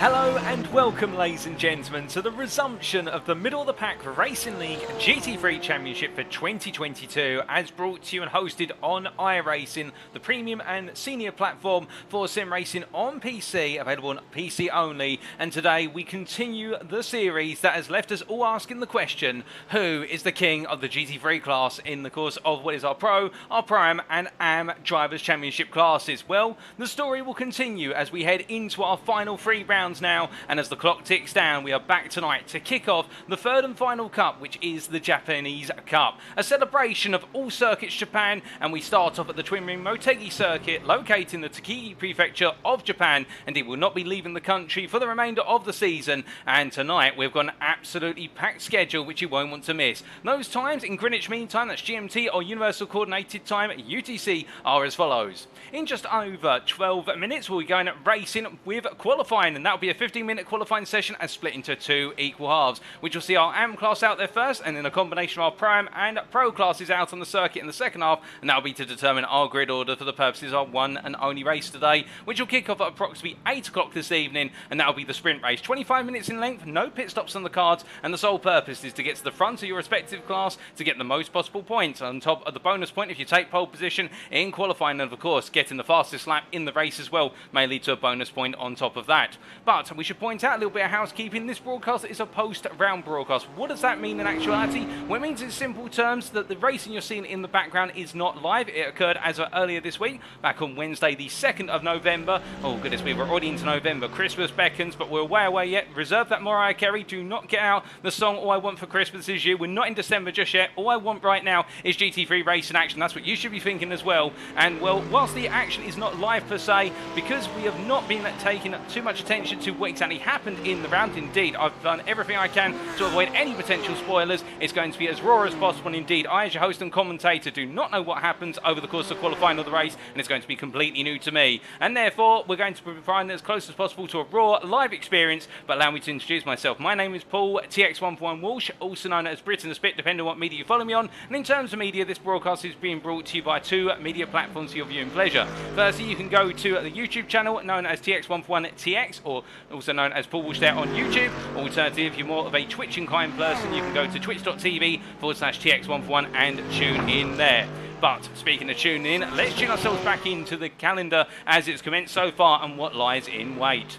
Hello and welcome, ladies and gentlemen, to the resumption of the Middle of the Pack Racing League GT3 Championship for 2022, as brought to you and hosted on iRacing, the premium and senior platform for sim racing on PC, available on PC only. And today we continue the series that has left us all asking the question, who is the king of the GT3 class in the course of what is our Pro, our Prime and AM Drivers Championship classes? Well, the story will continue as we head into our final 3 rounds now, and as the clock ticks down, we are back tonight to kick off the third and final cup, which is the Japanese Cup, a celebration of all circuits Japan. And we start off at the Ring Motegi circuit, located in the Tochigi prefecture of Japan, and it will not be leaving the country for the remainder of the season. And tonight we've got an absolutely packed schedule which you won't want to miss. Those times in Greenwich Mean Time, that's GMT or Universal Coordinated Time, UTC, are as follows. In just over 12 minutes we'll be going racing with qualifying, and that'll be a 15-minute qualifying session and split into 2 equal halves, which will see our AM class out there first, and then a combination of our Prime and Pro classes out on the circuit in the second half, and that'll be to determine our grid order for the purposes of our one and only race today, which will kick off at approximately 8 o'clock this evening, and that'll be the sprint race. 25 minutes in length, no pit stops on the cards, and the sole purpose is to get to the front of your respective class to get the most possible points on top of the bonus point if you take pole position in qualifying, and of course getting the fastest lap in the race as well may lead to a bonus point on top of that. But we should point out a little bit of housekeeping. This broadcast is a post-round broadcast. What does that mean in actuality? Well, it means in simple terms that the racing you're seeing in the background is not live. It occurred as of earlier this week, back on Wednesday the 2nd of November. Oh goodness, we were already into November. Christmas beckons, but we're way away yet. Reserve that Mariah Carey. Do not get out the song All I Want for Christmas Is You. We're not in December just yet. All I want right now is GT3 racing action. That's what you should be thinking as well. And well, whilst the action is not live per se, because we have not been taking too much attention to what exactly happened in the round. Indeed, I've done everything I can to avoid any potential spoilers. It's going to be as raw as possible, and indeed, I as your host and commentator do not know what happens over the course of qualifying of the race, and it's going to be completely new to me. And therefore, we're going to be providing as close as possible to a raw live experience. But allow me to introduce myself. My name is Paul TX141 Walsh, also known as Britain the Spit, depending on what media you follow me on. And in terms of media, this broadcast is being brought to you by 2 media platforms for your viewing pleasure. Firstly, you can go to the YouTube channel known as TX141TX, or also known as Paul Walsh there on YouTube. Alternatively, if you're more of a Twitch inclined person, you can go to twitch.tv/TX141 and tune in there. But speaking of tuning in, let's tune ourselves back into the calendar as it's commenced so far and what lies in wait.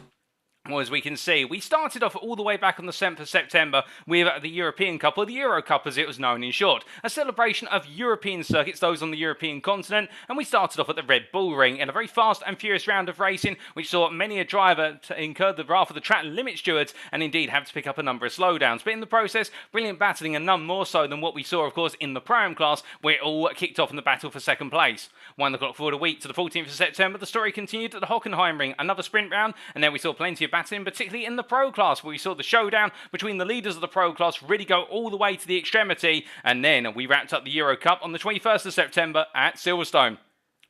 Well, as we can see, we started off all the way back on the 7th of September with the European Cup, or the Euro Cup as it was known in short. A celebration of European circuits, those on the European continent, and we started off at the Red Bull Ring in a very fast and furious round of racing, which saw many a driver incur the wrath of the track limit stewards and indeed have to pick up a number of slowdowns. But in the process, brilliant battling, and none more so than what we saw, of course, in the Prime class, where it all kicked off in the battle for second place. Wind the clock forward a week to the 14th of September, the story continued at the Hockenheim Ring, another sprint round, and there we saw plenty of battling, particularly in the Pro class, where we saw the showdown between the leaders of the Pro class really go all the way to the extremity. And then we wrapped up the Euro Cup on the 21st of September at Silverstone.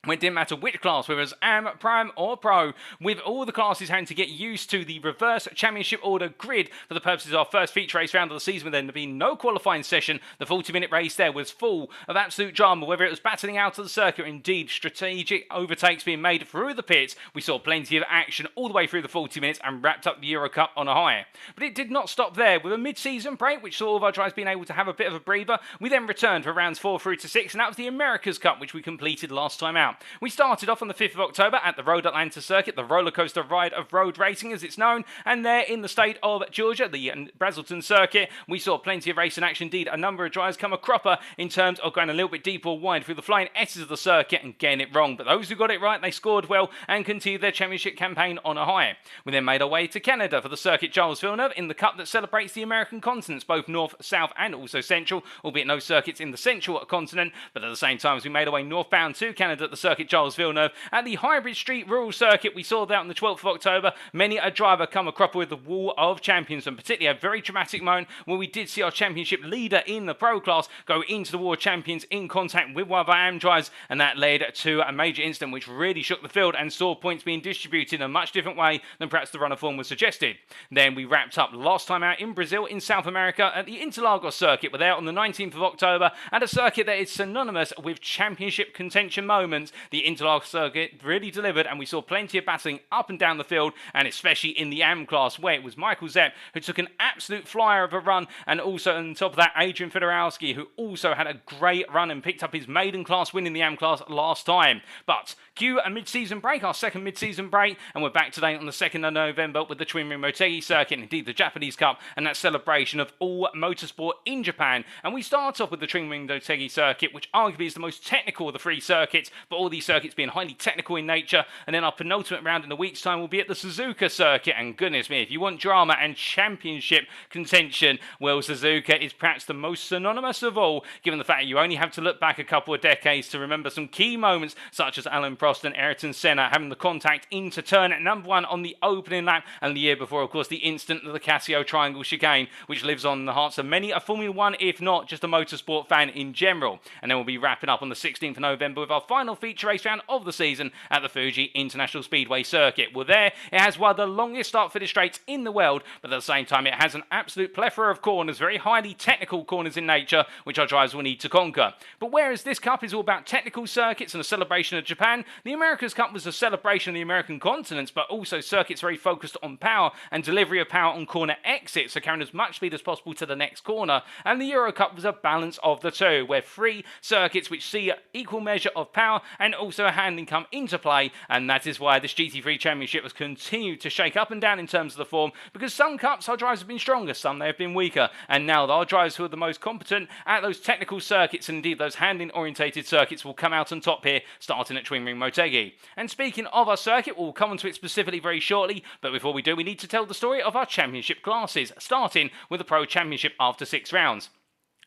It didn't matter which class, whether it was AM, Prime or Pro, with all the classes having to get used to the reverse championship order grid for the purposes of our first feature race round of the season, with there being no qualifying session. The 40-minute race there was full of absolute drama, whether it was battling out of the circuit or indeed strategic overtakes being made through the pits. We saw plenty of action all the way through the 40 minutes and wrapped up the Euro Cup on a high. But it did not stop there. With a mid-season break, which saw all of our drivers being able to have a bit of a breather, we then returned for rounds 4 through to 6, and that was the America's Cup, which we completed last time out. We started off on the 5th of October at the Road Atlanta circuit, the roller coaster ride of road racing as it's known, and there in the state of Georgia, the Brazelton circuit, we saw plenty of racing action. Indeed, a number of drivers come a cropper in terms of going a little bit deeper or wide through the flying S's of the circuit and getting it wrong. But those who got it right, they scored well and continued their championship campaign on a high. We then made our way to Canada for the circuit Charles Villeneuve in the cup that celebrates the American continents, both north, south and also central, albeit no circuits in the central continent. But at the same time, as we made our way northbound to Canada at the circuit Charles Villeneuve, at the Hybrid Street Rural Circuit, we saw that on the 12th of October, many a driver come a cropper with the Wall of Champions, and particularly a very dramatic moment where we did see our championship leader in the Pro class go into the Wall of Champions in contact with one of our AM drivers, and that led to a major incident which really shook the field and saw points being distributed in a much different way than perhaps the runner form was suggested. Then we wrapped up last time out in Brazil in South America at the Interlagos circuit. We're there on the 19th of October at a circuit that is synonymous with championship contention moments, the Interlagos circuit really delivered, and we saw plenty of battling up and down the field, and especially in the AM class, where it was Michael Zepp who took an absolute flyer of a run, and also on top of that, Adrian Fedorowski, who also had a great run and picked up his maiden class win in the AM class last time. But cue a mid-season break, our second mid-season break, and we're back today on the 2nd of November with the Ring Motegi circuit, and indeed the Japanese Cup, and that celebration of all motorsport in Japan. And we start off with the Ring Motegi circuit, which arguably is the most technical of the three circuits, but all these circuits being highly technical in nature. And then our penultimate round in a week's time will be at the Suzuka circuit, and goodness me, if you want drama and championship contention, well, Suzuka is perhaps the most synonymous of all, given the fact that you only have to look back a couple of decades to remember some key moments, such as Alain Prost and Ayrton Senna having the contact into turn at number 1 on the opening lap, and the year before, of course, the incident of the Casio Triangle chicane, which lives on in the hearts of many a Formula 1, if not just a motorsport fan in general. And then we'll be wrapping up on the 16th of November with our final feature race round of the season at the Fuji International Speedway circuit. Well, there, it has one of the longest start-finish straights in the world, but at the same time, it has an absolute plethora of corners, very highly technical corners in nature, which our drivers will need to conquer. But whereas this Cup is all about technical circuits and a celebration of Japan, the America's Cup was a celebration of the American continents, but also circuits very focused on power and delivery of power on corner exits, so carrying as much speed as possible to the next corner. And the Euro Cup was a balance of the two, where three circuits which see an equal measure of power and also a handling come into play, and that is why this GT3 Championship has continued to shake up and down in terms of the form, because some Cups our drivers have been stronger, some they have been weaker, and now our drivers who are the most competent at those technical circuits and indeed those handling orientated circuits will come out on top here, starting at Ring Motegi. And speaking of our circuit, we'll come onto it specifically very shortly, but before we do, we need to tell the story of our championship classes, starting with the Pro Championship after 6 rounds.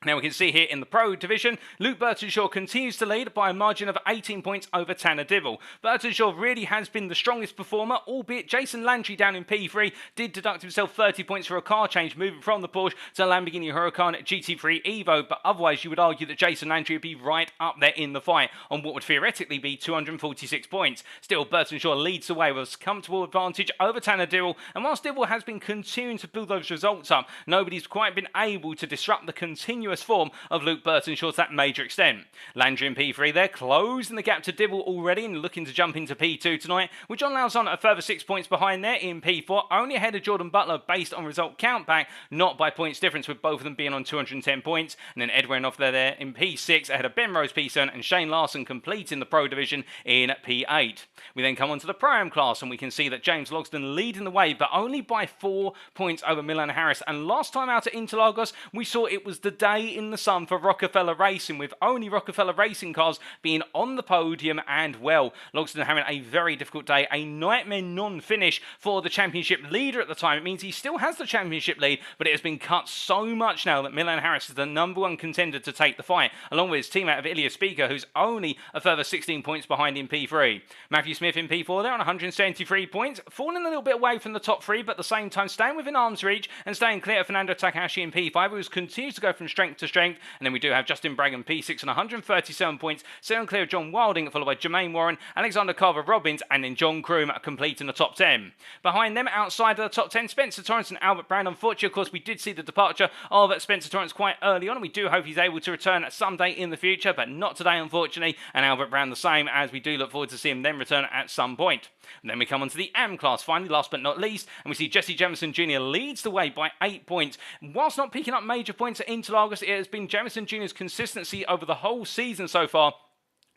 Now we can see here in the Pro division, Luke Burtenshaw continues to lead by a margin of 18 points over Tanner Dibble. Burtenshaw really has been the strongest performer, albeit Jason Landry down in P3 did deduct himself 30 points for a car change, moving from the Porsche to Lamborghini Huracan GT3 Evo, but otherwise you would argue that Jason Landry would be right up there in the fight on what would theoretically be 246 points. Still, Burtenshaw leads the way with a comfortable advantage over Tanner Dibble, and whilst Dibble has been continuing to build those results up, nobody's quite been able to disrupt the continuous form of Luke Burtenshaw to that major extent. Landry in P3 there, closing the gap to Dibble already and looking to jump into P2 tonight, with John Lauzon a further 6 points behind there in P4, only ahead of Jordan Butler based on result countback, not by points difference, with both of them being on 210 points. And then Ed Renoff there in P6 ahead of Ben Rose P7 and Shane Larson completing the Pro division in P8. We then come on to the Pro-Am class, and we can see that James Logsdon leading the way, but only by 4 points over Milan Harris. And last time out at Interlagos, we saw it was the day in the sun for Rockefeller Racing, with only Rockefeller Racing cars being on the podium. And well, Logsdon having a very difficult day, a nightmare non-finish for the championship leader at the time. It means he still has the championship lead, but it has been cut so much now that Milan Harris is the #1 contender to take the fight, along with his teammate of Ilya Speaker, who's only a further 16 points behind in P3. Matthew Smith in P4 there on 173 points, falling a little bit away from the top 3, but at the same time staying within arm's reach and staying clear of Fernando Takahashi in P5, who continues to go from strength to strength. And then we do have Justin Bragg in P6 on 137 points, staying clear of John Wilding, followed by Jermaine Warren, Alexander Carver-Robbins, and then John Kroom completing the top 10. Behind them, outside of the top 10, Spencer Torrance and Albert Brown. Unfortunately, of course, we did see the departure of Spencer Torrance quite early on, and we do hope he's able to return someday in the future, but not today, unfortunately, and Albert Brown the same, as we do look forward to seeing him then return at some point. And then we come on to the AM class, finally, last but not least, and we see Jesse Jamison Jr. leads the way by 8 points. Whilst not picking up major points at Interlagos, it has been Jamison Jr.'s consistency over the whole season so far,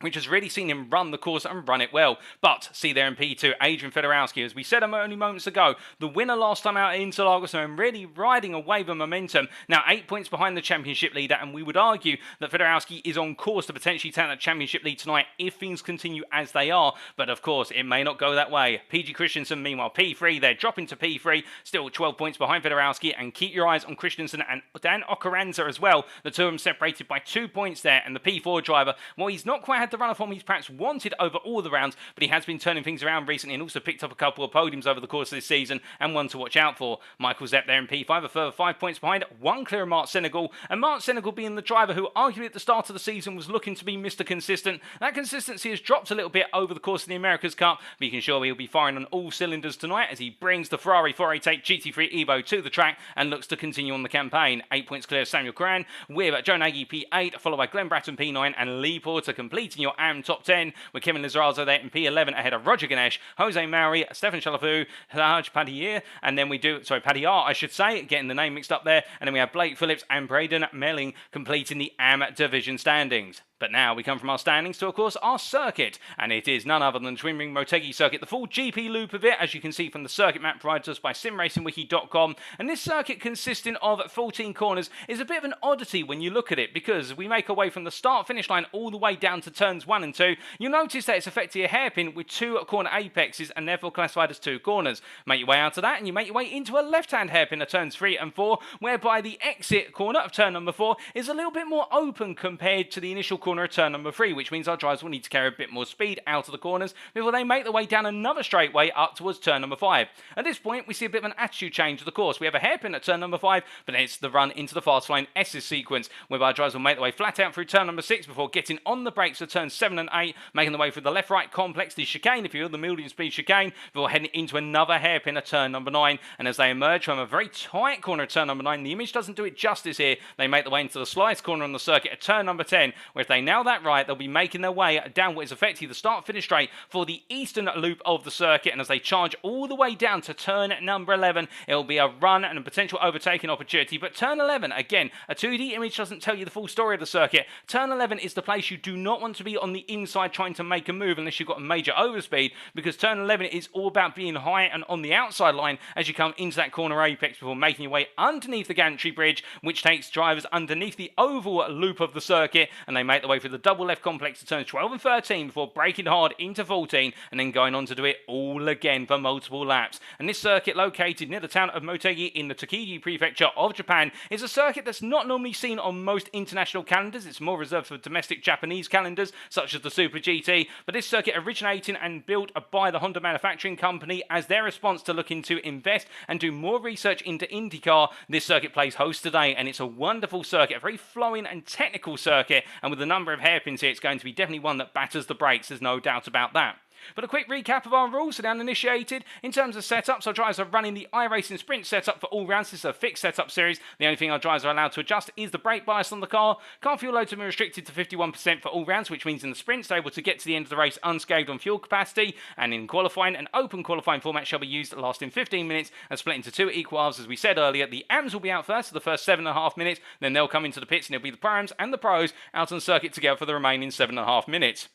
which has really seen him run the course and run it well. But see there in P2, Adrian Fedorowski, as we said only moments ago, the winner last time out at Interlagos, and really riding a wave of momentum. Now 8 points behind the championship leader, and we would argue that Fedorowski is on course to potentially take that championship lead tonight if things continue as they are. But of course, it may not go that way. PG Christensen, meanwhile, P3, they're dropping to P3, still 12 points behind Fedorowski, and keep your eyes on Christensen and Dan Ocaranza as well. The two of them separated by 2 points there, and the P4 driver, well, he's not quite had the run-off form he's perhaps wanted over all the rounds, but he has been turning things around recently and also picked up a couple of podiums over the course of this season, and one to watch out for. Michael Zepp there in P5, a further 5 points behind, one clear of Mark Senegal, and Mark Senegal being the driver who arguably at the start of the season was looking to be Mr. Consistent. That consistency has dropped a little bit over the course of the America's Cup, but you can sure he'll be firing on all cylinders tonight as he brings the Ferrari 488 GT3 Evo to the track and looks to continue on the campaign. 8 points clear of Samuel Coran, with Joe Nagy P8, followed by Glenn Bratton P9 and Lee Porter completing completing your AM top 10, with Kevin Lizarazo there in P11 ahead of Roger Ganesh, Jose Mauri, Stefan Chalafu, Raj Padilla, and then we do, sorry, Padilla, I should say, getting the name mixed up there, and then we have Blake Phillips and Braden Melling completing the AM division standings. But now we come from our standings to, of course, our circuit, and it is none other than the Ring Motegi circuit, the full GP loop of it, as you can see from the circuit map provided to us by simracingwiki.com. And this circuit, consisting of 14 corners, is a bit of an oddity when you look at it, because we make our way from the start-finish line all the way down to turns 1 and 2. You'll notice that it's effectively a hairpin with 2 corner apexes, and therefore classified as 2 corners. Make your way out of that, and you make your way into a left-hand hairpin at turns 3 and 4, whereby the exit corner of turn number 4 is a little bit more open compared to the initial corner of turn number 3, which means our drivers will need to carry a bit more speed out of the corners before they make their way down another straightaway up towards turn number 5. At this point, we see a bit of an attitude change of the course. We have a hairpin at turn number 5, but then it's the run into the fast line S's sequence, whereby our drivers will make their way flat out through turn number 6 before getting on the brakes for turns 7 and 8, making their way through the left-right complex, the chicane, if you will, the medium speed chicane, before heading into another hairpin at turn number 9. And as they emerge from a very tight corner at turn number 9, the image doesn't do it justice here. They make their way into the slightest corner on the circuit at turn number 10, where if they nail that right, they'll be making their way down what is effectively the start-finish straight for the eastern loop of the circuit. And as they charge all the way down to turn number 11, it'll be a run and a potential overtaking opportunity. But turn 11, again, a 2D image doesn't tell you the full story of the circuit. Turn 11 is the place you do not want to be on the inside trying to make a move unless you've got a major overspeed, because turn 11 is all about being high and on the outside line as you come into that corner apex before making your way underneath the gantry bridge, which takes drivers underneath the oval loop of the circuit, and they make their way through the double left complex to turns 12 and 13 before braking hard into 14 and then going on to do it all again for multiple laps. And this circuit, located near the town of Motegi in the Tochigi prefecture of Japan, is a circuit that's not normally seen on most international calendars. It's more reserved for domestic Japanese calendars such as the Super GT, but this circuit originating and built by the Honda manufacturing company as their response to looking to invest and do more research into IndyCar. This circuit plays host today, and it's a wonderful circuit, a very flowing and technical circuit, and with the number of hairpins here, it's going to be definitely one that batters the brakes, there's no doubt about that. But a quick recap of our rules. So down initiated, in terms of setups, our drivers are running the iRacing Sprint setup for all rounds. This is a fixed setup series. The only thing our drivers are allowed to adjust is the brake bias on the car. Car fuel loads will be restricted to 51% for all rounds, which means in the sprints they're able to get to the end of the race unscathed on fuel capacity. And in qualifying, an open qualifying format shall be used, lasting 15 minutes and split into 2 equal halves. As we said earlier, the AMs will be out first for the first 7.5 minutes. Then they'll come into the pits, and it'll be the Pro-Ams and the Pros out on the circuit together for the remaining 7.5 minutes.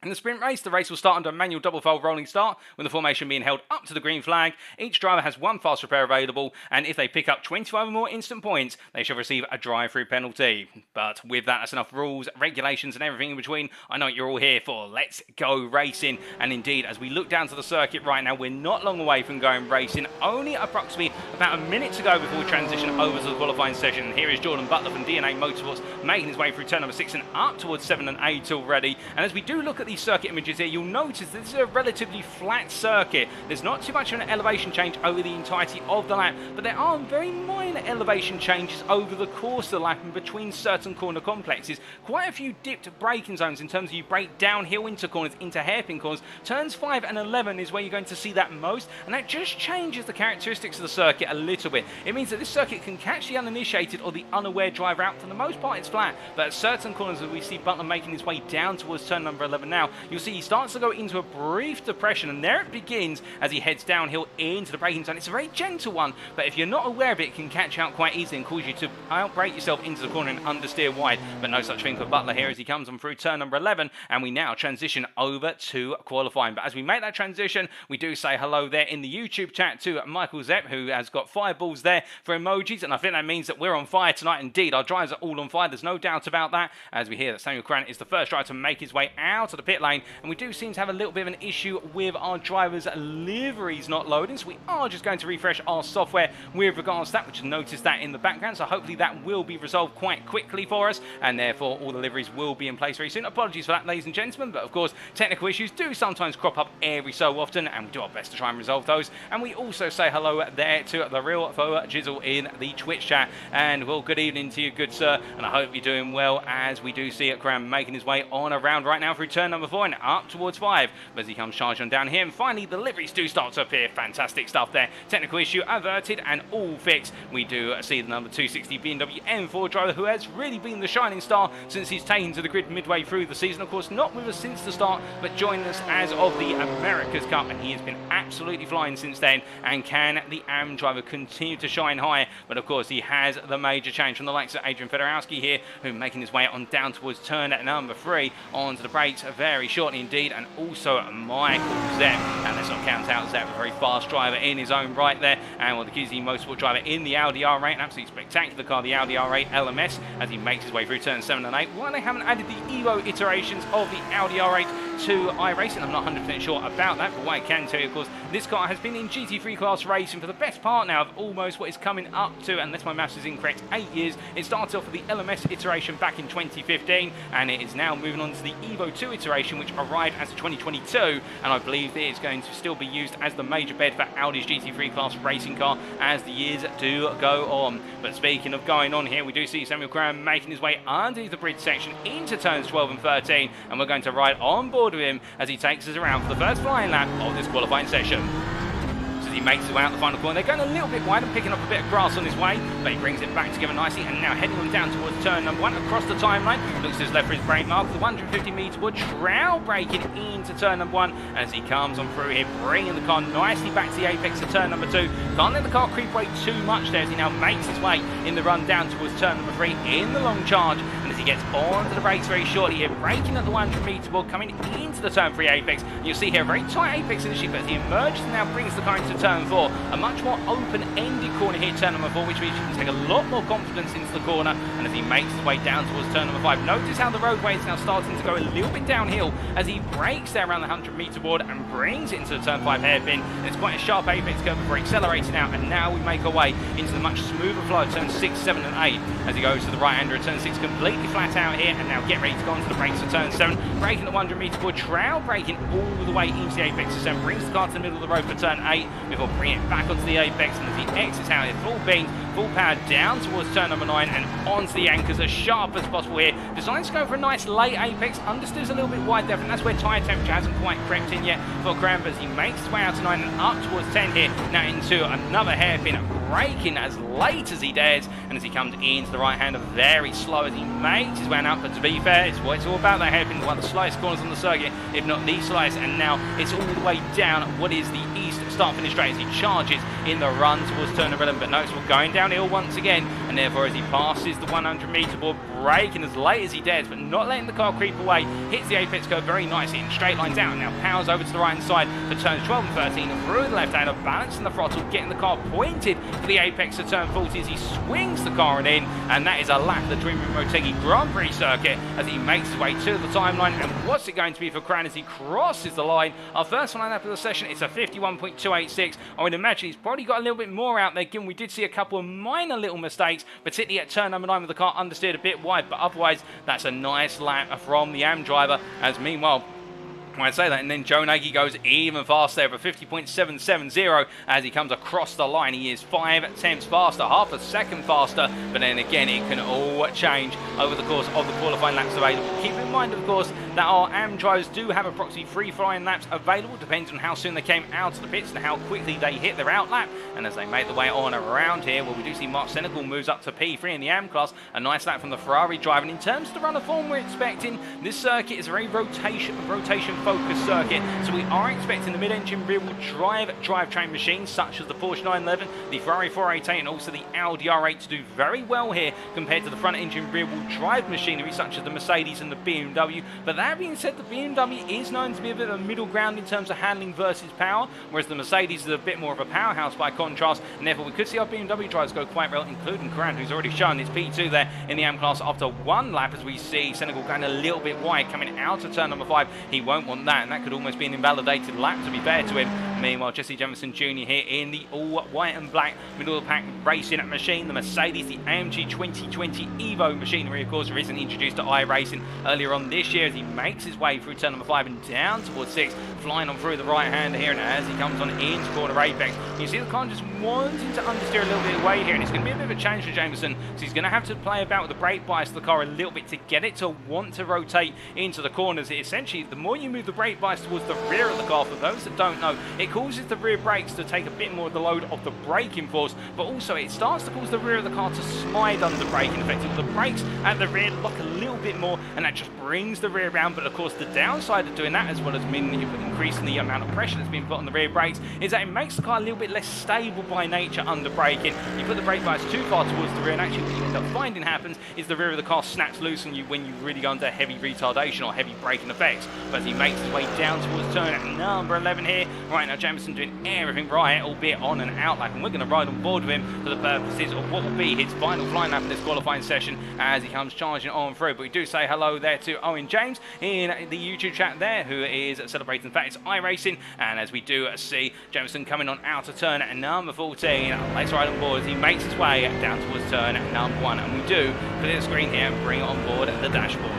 In the sprint race, the race will start under a manual double-fold rolling start, with the formation being held up to the green flag. Each driver has 1 fast repair available, and if they pick up 25 or more instant points, they shall receive a drive-through penalty. But with that, that's enough rules, regulations, and everything in between. I know what you're all here for. Let's go racing. And indeed, as we look down to the circuit right now, we're not long away from going racing. Only approximately about a minute to go before we transition over to the qualifying session. And here is Jordan Butler from DNA Motorsports making his way through turn number 6 and up towards 7 and 8 already. And as we do look at these circuit images here, you'll notice this is a relatively flat circuit. There's not too much of an elevation change over the entirety of the lap, but there are very minor elevation changes over the course of the lap and between certain corner complexes. Quite a few dipped braking zones in terms of you brake downhill into corners, into hairpin corners. Turns 5 and 11 is where you're going to see that most, and that just changes the characteristics of the circuit a little bit. It means that this circuit can catch the uninitiated or the unaware driver out. For the most part, it's flat, but at certain corners, as we see Butler making his way down towards turn number 11 now, you'll see he starts to go into a brief depression, and there it begins as he heads downhill into the braking zone. It's a very gentle one, but if you're not aware of it, it can catch out quite easily and cause you to outbrake yourself into the corner and understeer wide. But no such thing for Butler here as he comes on through turn number 11, and we now transition over to qualifying. But as we make that transition, we do say hello there in the YouTube chat to Michael Zepp, who has got fireballs there for emojis, and I think that means that we're on fire tonight indeed. Our drivers are all on fire, there's no doubt about that, as we hear that Samuel Cran is the first driver to make his way out of the pit lane, and we do seem to have a little bit of an issue with our drivers' liveries not loading, so we are just going to refresh our software with regards to that, which noticed that in the background, so hopefully that will be resolved quite quickly for us, and therefore all the liveries will be in place very soon. Apologies for that, ladies and gentlemen, but of course technical issues do sometimes crop up every so often, and we do our best to try and resolve those. And we also say hello there to the real Foa Jizzle in the Twitch chat, and well, good evening to you, good sir, and I hope you're doing well, as we do see Graham making his way on around right now through turn number number 4 and up towards 5 as he comes charging on down here. And finally, the liveries do start to appear. Fantastic stuff there. Technical issue averted and all fixed. We do see the number 260 BMW M4 driver who has really been the shining star since he's taken to the grid midway through the season. Of course, not with us since the start, but joined us as of the America's Cup, and he has been absolutely flying since then. And can the AM driver continue to shine high? But of course, he has the major change from the likes of Adrian Fedorowski here, who making his way on down towards turn at number 3 onto the brakes very shortly indeed, and also Michael Zepp. And let's not count out Zepp, a very fast driver in his own right there, and well, the QZ Motorsport driver in the Audi R8, an absolutely spectacular car, the Audi R8 LMS, as he makes his way through turn 7 and 8. Why they haven't added the Evo iterations of the Audi R8 to iRacing, I'm not 100% sure about that, but what I can tell you, of course, this car has been in GT3 class racing for the best part now of almost what is coming up to, unless my maths is incorrect, 8 years. It started off with the LMS iteration back in 2015, and it is now moving on to the Evo 2 iteration, which arrived as 2022, and I believe it is going to still be used as the major bed for Audi's GT3 class racing car as the years do go on. But speaking of going on here, we do see Samuel Graham making his way underneath the bridge section into turns 12 and 13, and we're going to ride on board with him as he takes us around for the first flying lap of this qualifying session. He makes his way out the final corner. They're going a little bit wide and picking up a bit of grass on his way, but he brings it back together nicely, and now heading on down towards turn number 1 across the timeline. Looks to his left for his brake mark, the 150 metre wood trail braking into turn number 1 as he comes on through here, bringing the car nicely back to the apex of turn number 2. Can't let the car creep away too much there as he now makes his way in the run down towards turn number 3 in the long charge. And as he gets onto the brakes very shortly here, braking at the 100 metre board, coming into the turn 3 apex. You'll see here a very tight apex initially, but as he emerges and now brings the car into turn 4, a much more open-ended corner here, turn number 4, which means you can take a lot more confidence into the corner. And as he makes his way down towards turn number 5, notice how the roadway is now starting to go a little bit downhill as he brakes there around the 100 metre board and brings it into the turn 5 hairpin. And it's quite a sharp apex curve before accelerating out, and now we make our way into the much smoother flow of turn 6, 7 and 8 as he goes to the right-hander at turn 6, completely flat out here, and now get ready to go onto the brakes at turn 7, braking the 100 metre board, trail braking all the way into the apex of 7, brings the car to the middle of the road for turn 8 before bringing it back onto the apex, and as he exits out here, full beans, full power down towards turn number 9 and onto the anchors as sharp as possible here. Decides to go for a nice late apex, understeers a little bit wide there, and that's where tyre temperature hasn't quite crept in yet for Graham, but as he makes his way out to 9 and up towards 10 here, now into another hairpin, braking as late as he dares, and as he comes into the right hander very slow as he makes his way out. But to be fair, it's what it's all about, that hairpin, one of the slowest corners on the circuit, if not the slowest, and now it's all the way down what is the east start-finish straight as he charges in the run towards turn 11, but notice we're going downhill once again, and therefore as he passes the 100 metre board, braking as late as he dares, but not letting the car creep away, hits the apex curve very nicely in straight line down, now powers over to the right hand side for turns 12 and 13, through the left hander, balancing the throttle, getting the car pointed for the apex of turn 40 as he swings the car in, and that is a lap of the Ring Motegi Grand Prix circuit as he makes his way to the timeline. And what's it going to be for Cran as he crosses the line? Our first line up of the session, it's a 51.286. I would imagine he's probably got a little bit more out there, given we did see a couple of minor little mistakes, particularly at turn number 9 with the car understeered a bit wide, but otherwise that's a nice lap from the AM driver. As meanwhile, when I say that, and then Joe Nagy goes even faster there, 50.770 as he comes across the line. He is 5 tenths faster, half a second faster, but then again it can all change over the course of the qualifying laps available. Keep in mind, of course, that our AM drivers do have approximately 3 flying laps available, depending on how soon they came out of the pits and how quickly they hit their out lap. And as they make their way on around here, well, we do see Mark Senegal moves up to P3 in the AM class, a nice lap from the Ferrari driver. And in terms of the run of form we're expecting, this circuit is a very rotation focused circuit, so we are expecting the mid-engine rear-wheel drive drivetrain machines such as the Porsche 911, the Ferrari 488 and also the Audi R8 to do very well here compared to the front-engine rear-wheel drive machinery such as the Mercedes and the BMW. But that being said, the BMW is known to be a bit of a middle ground in terms of handling versus power, whereas the Mercedes is a bit more of a powerhouse by contrast, and therefore we could see our BMW drivers go quite well, including Coran, who's already shown his P2 there in the AM class after one lap, as we see Senegal going a little bit wide coming out of turn number 5. He won't want that, and that could almost be an invalidated lap, to be fair to him. Meanwhile, Jesse Jameson Jr. here in the all white and black middle of the pack racing machine, the Mercedes, the AMG 2020 Evo machinery, of course, recently introduced to iRacing earlier on this year, as he makes his way through turn number 5 and down towards 6, flying on through the right hander here, and as he comes on into corner apex, you see the car just wanting to understeer a little bit away here, and it's going to be a bit of a challenge for Jameson, so he's going to have to play about with the brake bias of the car a little bit to get it to want to rotate into the corners. Essentially, the more you move the brake bias towards the rear of the car, for those that don't know, it causes the rear brakes to take a bit more of the load of the braking force, but also it starts to cause the rear of the car to slide under braking. Effectively, the brakes at the rear lock a little bit more, and that just brings the rear round. But of course, the downside of doing that, as well as meaning increasing the amount of pressure that's being put on the rear brakes, is that it makes the car a little bit less stable by nature under braking. You put the brake bias too far towards the rear, and actually what you end up finding happens is the rear of the car snaps loose on you when you really go under heavy retardation or heavy braking effects. But as he makes his way down towards turn at number 11 here, right now Jameson doing everything right, albeit on and out lap, and we're going to ride on board with him for the purposes of what will be his final flying lap in this qualifying session as he comes charging on through. But we do say hello there to Owen James in the YouTube chat there, who is celebrating the fact it's iRacing, and as we do see Jameson coming on out of turn at number 14, let's ride on board as he makes his way down towards turn at number 1, and we do clear the screen here and bring it on board the dashboard.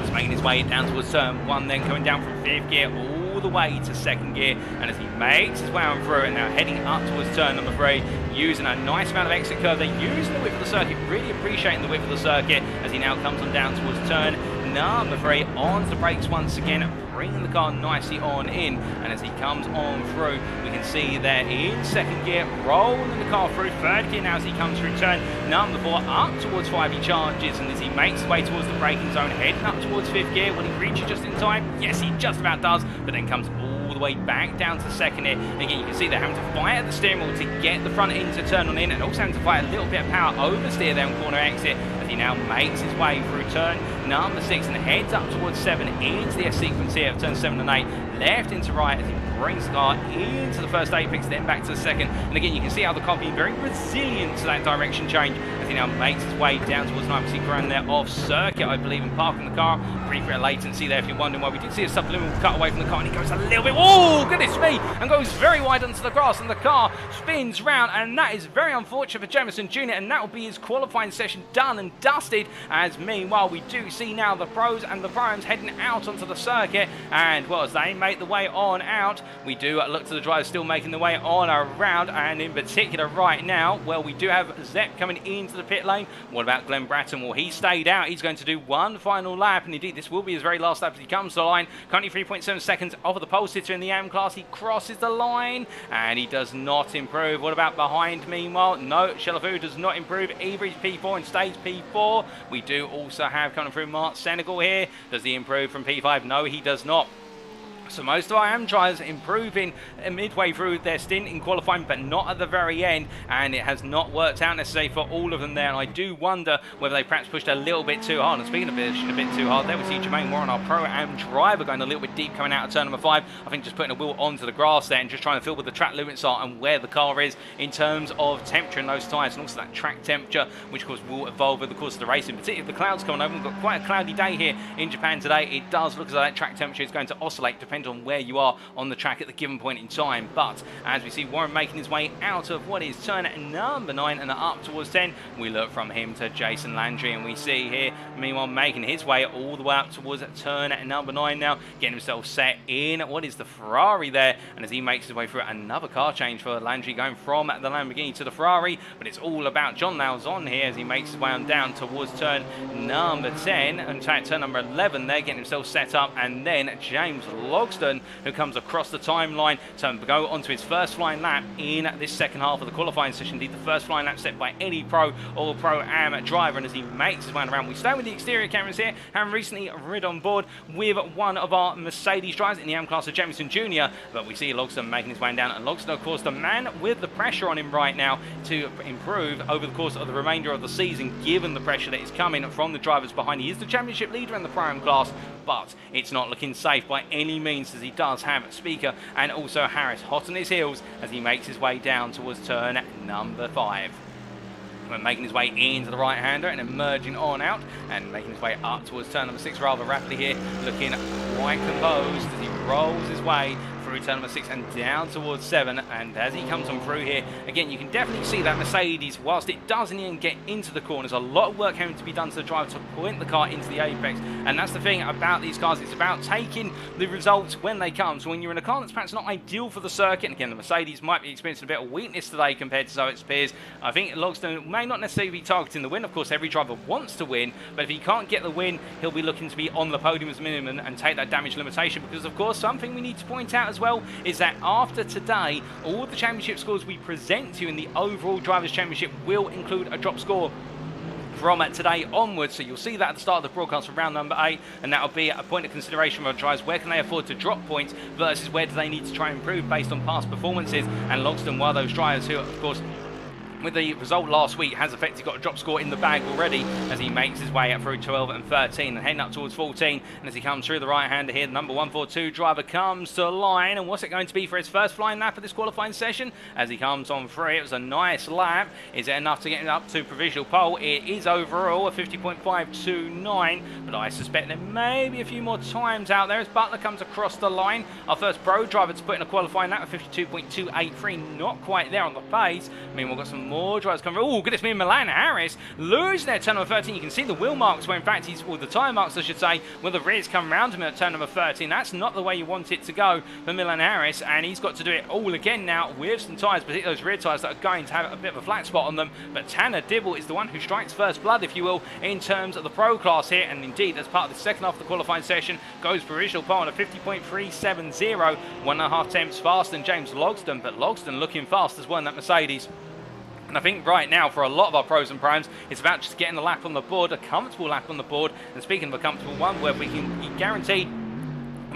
He's making his way down towards turn 1, then coming down from 5th gear all the way to 2nd gear, and as he makes his way on through and now heading up towards turn number 3, using a nice amount of exit curve there, using the width of the circuit, really appreciating the width of the circuit as he now comes on down towards turn number 3, onto the brakes once again, bringing the car nicely on in, and as he comes on through, we can see there in 2nd gear, rolling the car through 3rd gear now as he comes through turn number 4, up towards 5 he charges, and as he makes his way towards the braking zone, heading up towards 5th gear, will he reach it just in time? Yes, he just about does, but then comes all the way back down to 2nd here. Again, you can see they're having to fight at the steering wheel to get the front end to turn on in, and also having to fight a little bit of power oversteer there on corner exit as he now makes his way through turn number 6 and heads up towards 7 into the S sequence here of turn 7 and 8, left into right as he brings the car into the first apex, then back to the 2nd, and again you can see how the car being very resilient to that direction change as he now makes his way down towards 9% ground there off circuit, I believe, and parking the car. Brief bit of latency there if you're wondering why. We did see a subliminal cut away from the car, and he goes a little bit, oh goodness me, and goes very wide onto the grass, and the car spins round, and that is very unfortunate for Jameson Jr., and that will be his qualifying session done and dusted. As meanwhile we do see now the pros and the primes heading out onto the circuit, and well, as they make the way on out, we do look to the drivers still making the way on around, and in particular right now, well, we do have Zepp coming into the pit lane. What about Glenn Bratton? Well, he stayed out. He's going to do one final lap, and indeed this will be his very last lap as he comes to the line. Currently 3.7 seconds off of the pole sitter in the AM class. He crosses the line, and he does not improve. What about behind, meanwhile? No, Shelafu does not improve either. He's P4 and stays P4. We do also have coming through Mark Senegal here. Does he improve from P5? No, he does not. So most of our AM drivers improving midway through their stint in qualifying, but not at the very end, and it has not worked out necessarily for all of them there, and I do wonder whether they perhaps pushed a little bit too hard. And speaking of pushing a bit too hard, there we see Jermaine Warren, our Pro-Am driver, going a little bit deep coming out of turn number 5. I think just putting a wheel onto the grass there and just trying to feel where the track limits are and where the car is in terms of temperature in those tyres, and also that track temperature, which of course will evolve over the course of the racing, particularly if the clouds coming over. We've got quite a cloudy day here in Japan today. It does look as though that track temperature is going to oscillate depending on where you are on the track at the given point in time. But as we see Warren making his way out of what is turn number 9 and up towards 10, we look from him to Jason Landry, and we see here meanwhile making his way all the way up towards turn number 9 now, getting himself set in what is the Ferrari there, and as he makes his way through another car change for Landry, going from the Lamborghini to the Ferrari. But it's all about John Lauzon here as he makes his way on down towards turn number 10 and turn number 11 there, getting himself set up, and then James Logston, who comes across the timeline to go onto his first flying lap in this second half of the qualifying session. Indeed, the first flying lap set by any pro or Pro-Am driver, and as he makes his way around, we stay with the exterior cameras here, and recently rid on board with one of our Mercedes drivers in the AM class of Jameson Jr., but we see Logston making his way down, and Logston, of course, the man with the pressure on him right now to improve over the course of the remainder of the season, given the pressure that is coming from the drivers behind. He is the championship leader in the Pro-Am class, but it's not looking safe by any means, as he does have Speaker and also Harris hot on his heels as he makes his way down towards turn number 5. And making his way into the right-hander and emerging on out and making his way up towards turn number 6 rather rapidly here, looking quite composed as he rolls his way through turn number 6 and down towards 7. And as he comes on through here, again, you can definitely see that Mercedes, whilst it does in the end get into the corners, a lot of work having to be done to the driver to point the car into the apex. And that's the thing about these cars, it's about taking the results when they come. So when you're in a car that's perhaps not ideal for the circuit, and again, the Mercedes might be experiencing a bit of weakness today compared to its peers, I think Logsdon may not necessarily be targeting the win. Of course, every driver wants to win, but if he can't get the win, he'll be looking to be on the podium as minimum and take that damage limitation. Because, of course, something we need to point out as well is that after today, all the championship scores we present to you in the overall Drivers' Championship will include a drop score from today onwards. So you'll see that at the start of the broadcast from round number 8, and that'll be a point of consideration for our drivers. Where can they afford to drop points versus where do they need to try and improve based on past performances? And Logsdon, while those drivers who, of course, with the result last week, has effectively got a drop score in the bag already as he makes his way up through 12 and 13 and heading up towards 14. And as he comes through the right-hander here, the number 142 driver comes to line. And what's it going to be for his first flying lap of this qualifying session? As he comes on through, it was a nice lap. Is it enough to get him up to provisional pole? It is overall a 50.529, but I suspect there may be a few more times out there as Butler comes across the line. Our first pro driver to put in a qualifying lap of 52.283, not quite there on the pace. I mean, we've got some more drivers coming. Oh, goodness me, Milan Harris losing there at turn number 13. You can see the wheel marks where, in fact, or the tyre marks, I should say, where the rears come round him at turn number 13. That's not the way you want it to go for Milan Harris, and he's got to do it all again now with some tyres, particularly those rear tyres that are going to have a bit of a flat spot on them. But Tanner Dibble is the one who strikes first blood, if you will, in terms of the pro class here, and indeed, as part of the second half of the qualifying session, goes provisional pole on a 50.370, 1.5 tenths faster than James Logsdon, but Logsdon looking fast as well in that Mercedes. And I think right now, for a lot of our pros and primes, it's about just getting a lap on the board, a comfortable lap on the board. And speaking of a comfortable one, where we can be guaranteed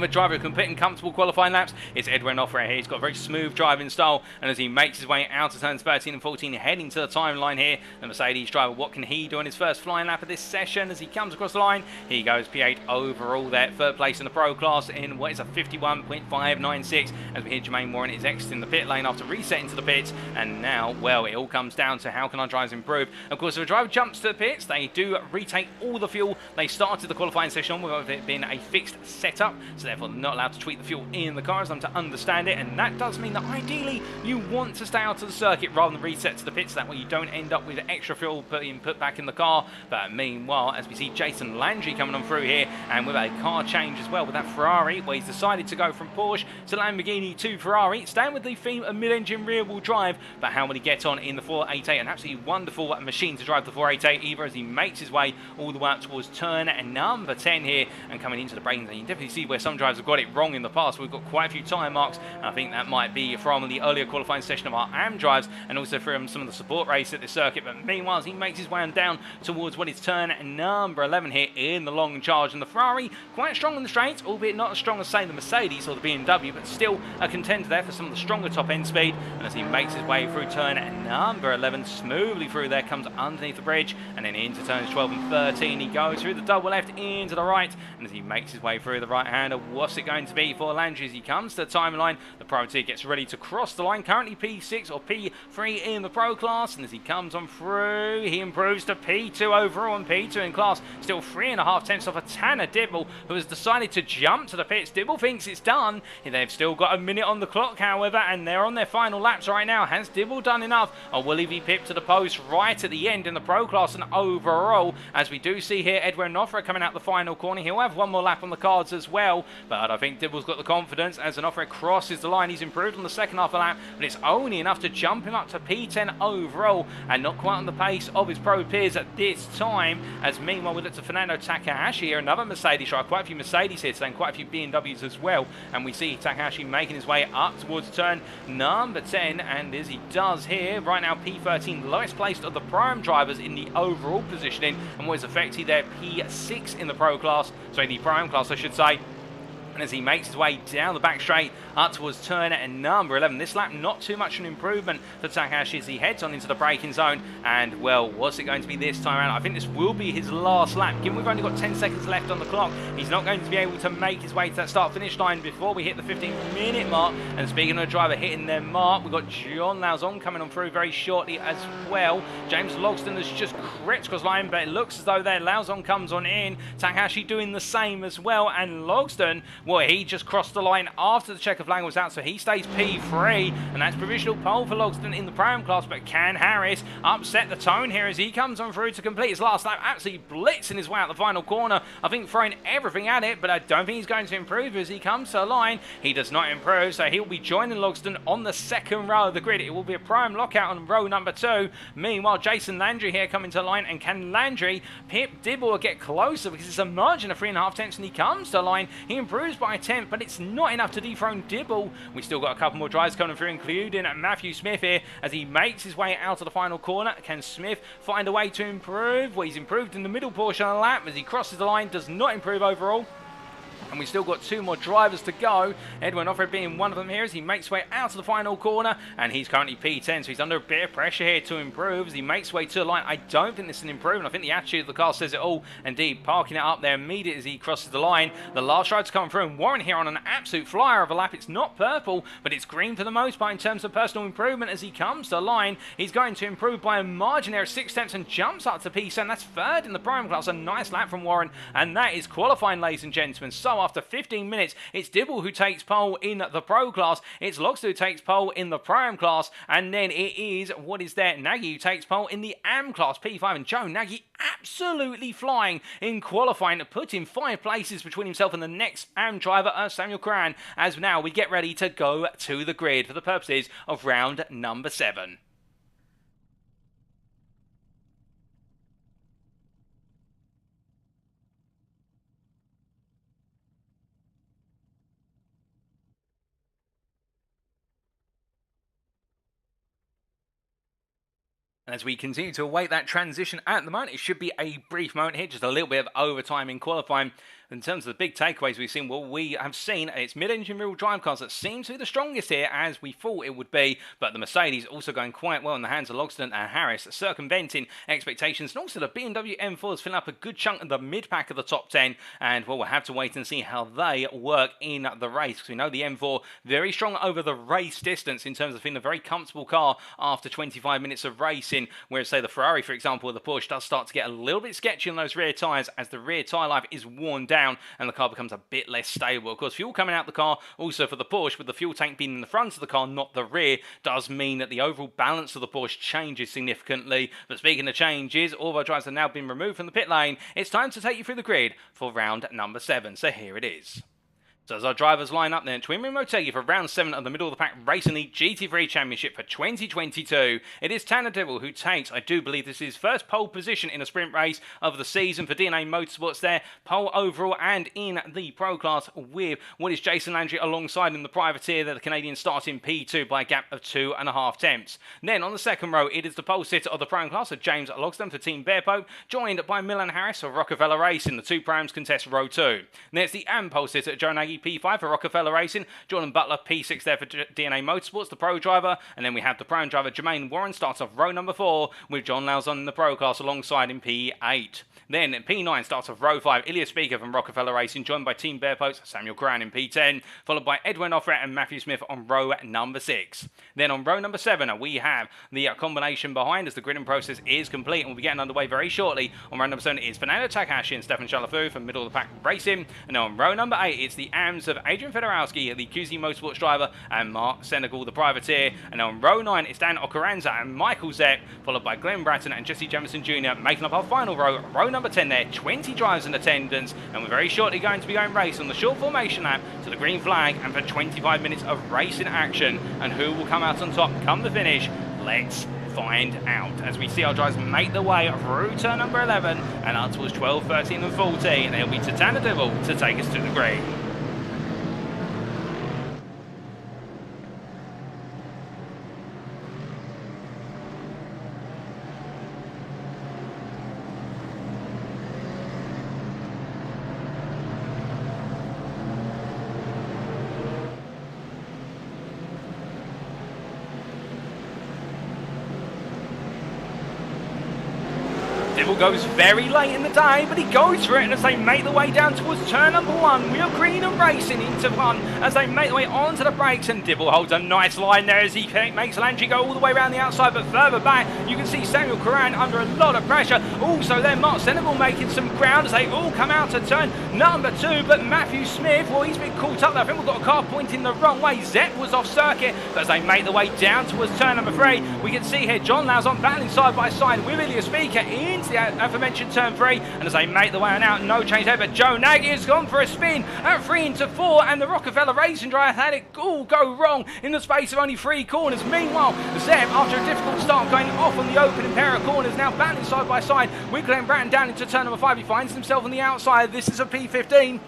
a driver who can put in comfortable qualifying laps, it's Edwin Offray here. He's got a very smooth driving style, and as he makes his way out of turns 13 and 14, heading to the timeline here, the Mercedes driver, what can he do in his first flying lap of this session? As he comes across the line, he goes P8 overall there, third place in the pro class in what is a 51.596, as we hear Jermaine Warren is exiting the pit lane after resetting to the pits. And now, well, it all comes down to how can our drivers improve. Of course, if a driver jumps to the pits, they do retake all the fuel they started the qualifying session on, with it being a fixed setup, so therefore not allowed to tweak the fuel in the car, as I'm to understand it. And that does mean that ideally you want to stay out of the circuit rather than reset to the pits. That way you don't end up with extra fuel being put back in the car. But meanwhile, as we see Jason Landry coming on through here, and with a car change as well with that Ferrari, where he's decided to go from Porsche to Lamborghini to Ferrari, staying with the theme of mid-engine rear-wheel drive. But how will he get on in the 488? An absolutely wonderful machine to drive the 488 either, as he makes his way all the way up towards turn number 10 here and coming into the braking zone. You can definitely see where some drivers have got it wrong in the past. We've got quite a few tyre marks, and I think that might be from the earlier qualifying session of our AM drives and also from some of the support race at the circuit. But meanwhile, as he makes his way on down towards what is turn number 11 here in the long charge, and the Ferrari quite strong on the straights, albeit not as strong as, say, the Mercedes or the BMW, but still a contender there for some of the stronger top end speed. And as he makes his way through turn number 11, smoothly through there, comes underneath the bridge and then into turns 12 and 13, he goes through the double left into the right. And as he makes his way through the right hander, what's it going to be for Landry as he comes to the timeline? The Pro Tier gets ready to cross the line, currently P6 or P3 in the Pro class, and as he comes on through, he improves to P2 overall, and P2 in class, still 3.5 tenths off a Tanner Dibble, who has decided to jump to the pits. Dibble thinks it's done. They've still got a minute on the clock, however, and they're on their final laps right now. Has Dibble done enough, or will he be pipped to the post right at the end in the Pro class and overall? As we do see here, Edwin Offray coming out the final corner. He'll have one more lap on the cards as well, but I think Dibble's got the confidence as an Offray crosses the line. He's improved on the second half of the lap, but it's only enough to jump him up to P10 overall, and not quite on the pace of his pro peers at this time. As meanwhile, we look to Fernando Takahashi here, another Mercedes driver. Quite a few Mercedes here today, and quite a few BMWs as well. And we see Takahashi making his way up towards turn number 10, and as he does here, right now P13, lowest placed of the prime drivers in the overall positioning, and what is effectively their P6 in the pro class, sorry, the prime class I should say. And as he makes his way down the back straight up towards turn number 11, this lap not too much an improvement for Takahashi as he heads on into the braking zone. And well, what's it going to be this time around? I think this will be his last lap. Given we've only got 10 seconds left on the clock, he's not going to be able to make his way to that start-finish line before we hit the 15-minute mark. And speaking of a driver hitting their mark, we've got John Lauzon coming on through very shortly as well. James Logsdon has just crept across line, but it looks as though there Lauzon comes on in. Takahashi doing the same as well, and Logsdon Well, he just crossed the line after the checker flag was out, so he stays P3, and that's provisional pole for Logsdon in the Pram class. But can Harris upset the tone here as he comes on through to complete his last lap, absolutely blitzing his way out the final corner, I think throwing everything at it, but I don't think he's going to improve as he comes to the line. He does not improve, so he'll be joining Logsdon on the second row of the grid. It will be a prime lockout on row number 2. Meanwhile, Jason Landry here coming to the line, and can Landry pip Dibble get closer because it's a margin of 3.5 tenths, and he comes to the line. He improves by a tenth, but it's not enough to dethrone Dibble. We still got a couple more drives coming through, including Matthew Smith here as he makes his way out of the final corner. Can Smith find a way to improve? Well, he's improved in the middle portion of the lap as he crosses the line, does not improve overall. And we still got 2 more drivers to go. Edwin Offred being one of them here as he makes way out of the final corner, and he's currently P10, so he's under a bit of pressure here to improve as he makes way to the line. I don't think this is an improvement. I think the attitude of the car says it all. Indeed, parking it up there immediately as he crosses the line. The last ride's coming through, and Warren here on an absolute flyer of a lap. It's not purple, but it's green for the most part in terms of personal improvement as he comes to the line. He's going to improve by a margin there of 6 tenths and jumps up to P7. That's third in the prime class. A nice lap from Warren, and that is qualifying, ladies and gentlemen. So after 15 minutes, it's Dibble who takes pole in the pro class, it's Logsdon who takes pole in the prime class, and then it is, what is there, Nagy who takes pole in the AM class, P5, and Joe Nagy absolutely flying in qualifying, putting 5 places between himself and the next AM driver, Samuel Cran, as now we get ready to go to the grid for the purposes of round number 7. And as we continue to await that transition at the moment, it should be a brief moment here, just a little bit of overtime in qualifying. In terms of the big takeaways we've seen, well, we have seen it's mid-engine rear-wheel drive cars that seem to be the strongest here, as we thought it would be, but the Mercedes also going quite well in the hands of Logsdon and Harris, circumventing expectations, and also the BMW M4s filling up a good chunk of the mid-pack of the top 10, and well, we'll have to wait and see how they work in the race, because we know the M4 very strong over the race distance in terms of being a very comfortable car after 25 minutes of racing, whereas say the Ferrari, for example, or the Porsche does start to get a little bit sketchy on those rear tyres as the rear tyre life is worn down and the car becomes a bit less stable. Of course, fuel coming out the car, also for the Porsche, with the fuel tank being in the front of the car, not the rear, does mean that the overall balance of the Porsche changes significantly. But speaking of changes, all of our drivers have now been removed from the pit lane. It's time to take you through the grid for round number 7. So here it is. So as our drivers line up then, Ring Motegi for round 7 of the middle of the pack Racing League GT3 Championship for 2022. It is Tanner Dibble who takes, I do believe this is his first pole position in a sprint race of the season for DNA Motorsports there. Pole overall and in the pro class with what is Jason Landry alongside in the privateer there, the Canadian starting P2 by a gap of 2.5 tenths. Then on the second row, it is the pole sitter of the prime class of James Logsdon for Team Bearpope, joined by Milan Harris of Rockefeller Racing. The 2 primes contest row 2. Next, the AM pole sitter Joe Nagy P5 for Rockefeller Racing, Jordan Butler P6 there for DNA Motorsports, the pro driver, and then we have the prime driver Jermaine Warren starts off row number 4 with John Lauzon in the pro class alongside in P8. Then P9 starts off row 5, Ilya Speaker from Rockefeller Racing, joined by Team Bearpoats, Samuel Cran in P10, followed by Edwin Offred and Matthew Smith on row number 6. Then on row number 7, we have the combination behind as the gridding process is complete, and we'll be getting underway very shortly. On row number 7 is Fernando Takahashi and Stefan Chalafu from middle of the pack racing, and on row number 8 it's the AMs of Adrian Fedorowski, the QZ Motorsports driver, and Mark Senegal, the privateer. And on row 9, it's Dan Ocaranza and Michael Zepp, followed by Glenn Bratton and Jesse Jamison Jr., making up our final row. Row number 10 there, 20 drivers in attendance, and we're very shortly going to be going race on the short formation lap to the green flag and for 25 minutes of racing action. And who will come out on top come the finish? Let's find out as we see our drivers make their way through turn number 11 and up towards 12, 13 and 14. It'll be to Tanner Dibble to take us to the green. Dibble goes very late in the day, but he goes for it, and as they make the way down towards turn number 1, we are green and racing into 1 as they make the way onto the brakes, and Dibble holds a nice line there as he makes Landry go all the way around the outside, but further back you can see Samuel Coran under a lot of pressure. Also then Mark Senegal making some ground as they all come out to turn number 2, but Matthew Smith, well, he's been caught up there. I think we've got a car pointing the wrong way. Zepp was off circuit, but as they make the way down towards turn number 3, we can see here John Low's on battling side by side with Ilya Speaker into the aforementioned turn 3, and as they make the way on out, no change there, but Joe Nagy has gone for a spin at 3 into 4, and the Rockefeller Racing Drive had it all go wrong in the space of only 3 corners. Meanwhile, Zepp, after a difficult start going off on the opening pair of corners, now battling side by side with Glenn Bratton down into turn number 5. He finds himself on the outside. This is a P15.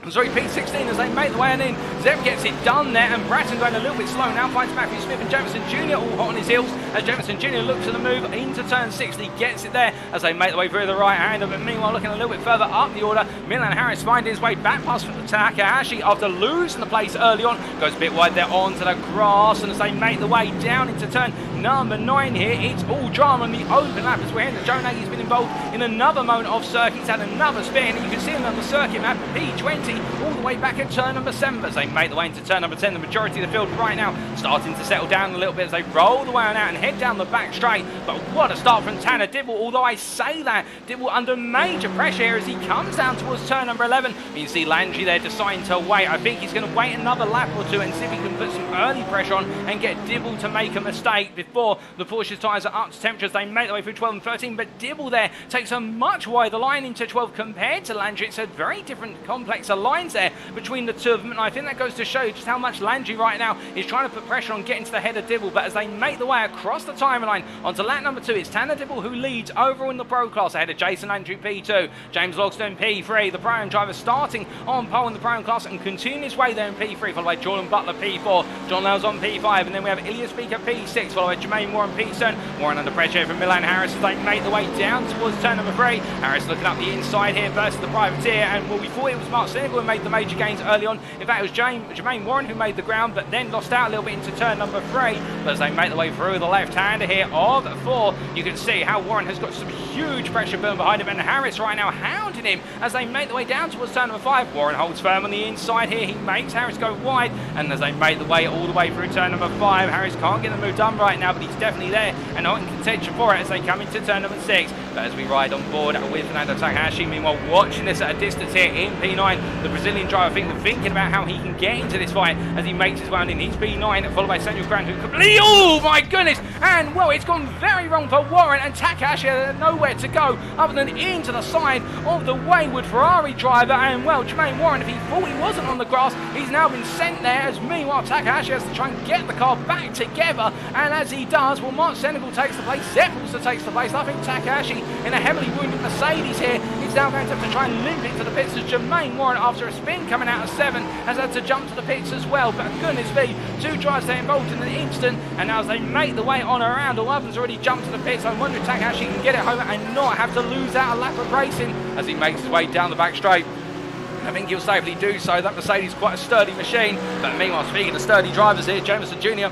Sorry, P16 as they make the way on in. Zepp gets it done there, and Bratton going a little bit slow now finds Matthew Smith and Jamison Jr. all hot on his heels as Jamison Jr. looks to the move into turn 6. He gets it there as they make the way through the right hander, but meanwhile looking a little bit further up the order, Milan Harris finding his way back past Takahashi after losing the place early on. Goes a bit wide there onto the grass, and as they make the way down into turn number 9 here, it's all drama on the open lap as we're hearing that Joe Nagy's been involved in another moment of circuit. He's had another spin, and you can see him on the circuit map, P20, all the way back at turn number 7 as they make the way into turn number 10. The majority of the field right now starting to settle down a little bit as they roll the way on out and head down the back straight. But what a start from Tanner Dibble, although I say that, Dibble under major pressure here as he comes down towards turn number 11. You can see Landry there deciding to wait. I think he's going to wait another lap or two and see if he can put some early pressure on and get Dibble to make a mistake before the Porsche's tyres are up to temperature as they make their way through 12 and 13. But Dibble there takes a much wider line into 12 compared to Landry. It's a very different complex of lines there between the two of them, and I think that goes to show just how much Landry right now is trying to put pressure on getting to the head of Dibble. But as they make the way across the timeline onto lap number 2, it's Tanner Dibble who leads over in the Pro class ahead of Jason Landry P2, James Logston P3, the Pro-Am driver starting on pole in the Pro-Am class and continuing his way there in P3, followed by Jordan Butler P4, John Low's on P5, and then we have Ilya Speaker P6, followed by Jermaine Warren P7. Warren under pressure here from Milan Harris as they make the way down towards turn number 3. Harris looking up the inside here versus the privateer, and well, we thought it was Mark Senegal who made the major gains early on. In fact, it was Jermaine Warren who made the ground, but then lost out a little bit into turn number 3. But as they make the way through the left-hander here of 4, you can see how Warren has got some huge pressure burn behind him, and Harris right now hounding him as they make the way down towards turn number 5. Warren holds firm on the inside here. He makes Harris go wide, and as they make the way all the way through turn number 5, Harris can't get the move done right now, but he's definitely there and not in contention for it as they come into turn number 6. But as we ride on board with Fernando Takahashi, meanwhile watching this at a distance here in P9, the Brazilian driver thinking about how he can get into this fight as he makes his way on in. He's P9, followed by Samuel Grant, who completely, oh my goodness, and well, it's gone very wrong for Warren, and Takahashi had nowhere to go other than into the side of the wayward Ferrari driver. And well, Jermaine Warren, if he thought he wasn't on the grass, he's now been sent there, as meanwhile Takahashi has to try and get the car back together, and as he does, well, Mark Senegal takes the place, Zepp also takes the place. I think Takahashi in a heavily wounded Mercedes here is now going to have to try and limp it to the pits, as Jermaine Warren, after a spin coming out of 7, has had to jump to the pits as well. But goodness me, 2 drivers there involved in an instant, and now as they make the way on around, all others already jumped to the pits. I wonder if Takahashi can get it home and not have to lose out a lap of racing as he makes his way down the back straight. I think he'll safely do so. That Mercedes is quite a sturdy machine. But meanwhile, speaking of sturdy drivers here, Jameson Jr.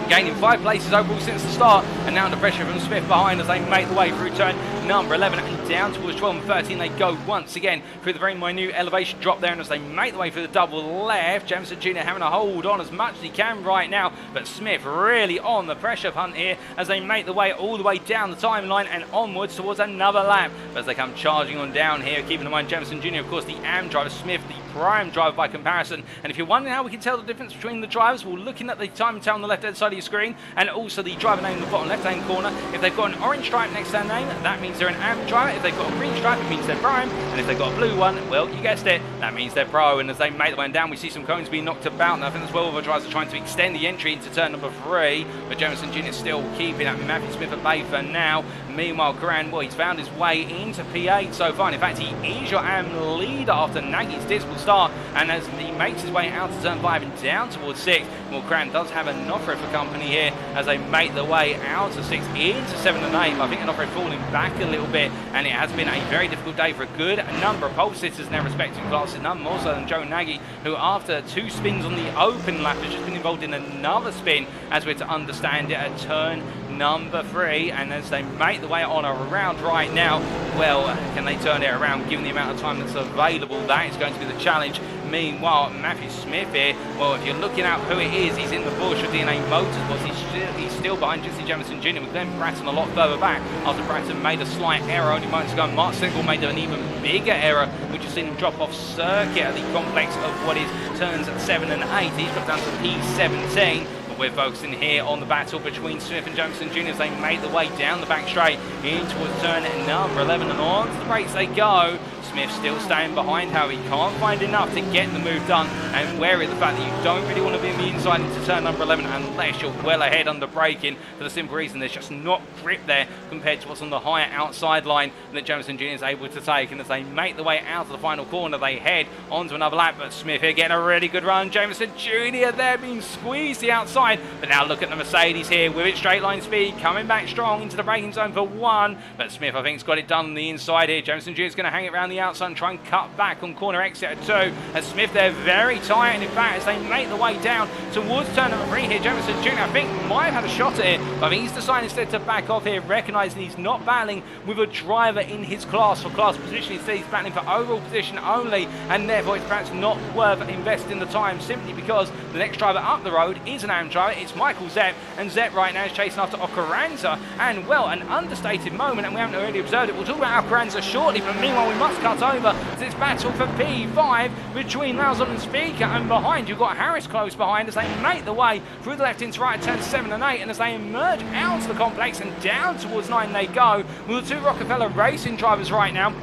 gaining 5 places overall since the start, and now under pressure from Smith behind as they make the way through turn number 11 and down towards 12 and 13. They go once again through the very minute elevation drop there, and as they make the way through the double left, Jameson Jr. having to hold on as much as he can right now, but Smith really on the pressure punt here as they make the way all the way down the timeline and onwards towards another lap. But as they come charging on down here, keeping in mind Jameson Jr., of course, the AM driver, Smith, the prime driver by comparison. And if you're wondering how we can tell the difference between the drivers, we're looking at the time tell on the left-hand side of your screen, and also the driver name in the bottom left-hand corner. If they've got an orange stripe next to their name, that means they're an AM driver. If they've got a green stripe, it means they're prime. And if they've got a blue one, well, you guessed it, that means they're pro. And as they make the way down, we see some cones being knocked about. And I think as well, other drivers are trying to extend the entry into turn number 3. But Jameson Jr. still keeping at Matthew Smith at bay for now. Meanwhile, Coran, well, he's found his way into P8 so far. In fact, he is your AM leader after Nagy's dismal start. And as he makes his way out to turn 5 and down towards 6, well, Coran does have an offer for company here as they make the way out of 6 into 7 and 8. But I think an offer falling back a little bit, and it has been a very difficult day for a good number of pole sitters in their respective classes, none more so than Joe Nagy, who after 2 spins on the open lap has just been involved in another spin, as we're to understand it, at turn number 3, and as they make the way on around right now, well, can they turn it around given the amount of time that's available? That is going to be the challenge. Meanwhile, Matthew Smith here, well, if you're looking at who it is, he's in the Porsche DNA Motorsports. He's still behind Jesse Jamison Jr. with Glenn Bratton a lot further back after Bratton made a slight error only moments ago. Mark Single made an even bigger error. We just seen him drop off circuit at the complex of what is turns 7 and 8. He's got down to P17. We're focusing here on the battle between Smith and Jamison Jr. as they make the way down the back straight in towards turn number 11, and on to the brakes they go. Smith still staying behind, however, he can't find enough to get the move done, and wary of the fact that you don't really want to be on the inside into turn number 11 unless you're well ahead under braking, for the simple reason there's just not grip there compared to what's on the higher outside line that Jamison Jr. is able to take. And as they make the way out of the final corner, they head onto another lap, but Smith here getting a really good run. Jamison Jr. there being squeezed the outside, but now look at the Mercedes here with its straight line speed coming back strong into the braking zone for 1, but Smith I think has got it done on the inside here. Jamison Jr. is going to hang it around the outside and try and cut back on corner exit at 2, and Smith they're very tight, and in fact as they make the way down towards turn number 3 here, Jamison Jr. I think might have had a shot at it, but I think he's decided instead to back off here, recognising he's not battling with a driver in his class for class position. Instead he's battling for overall position only, and therefore it's perhaps not worth investing the time, simply because the next driver up the road is an AM driver. It's Michael Zepp, and Zepp right now is chasing after Ocaranza, and well, an understated moment, and we haven't already observed it. We'll talk about Ocaranza shortly, but meanwhile we must cut over to this battle for P5 between Lauzon and Speaker, and behind you've got Harris close behind as they make the way through the left into right at turns 7 and 8, and as they emerge out of the complex and down towards 9 they go, with the 2 Rockefeller Racing drivers right now.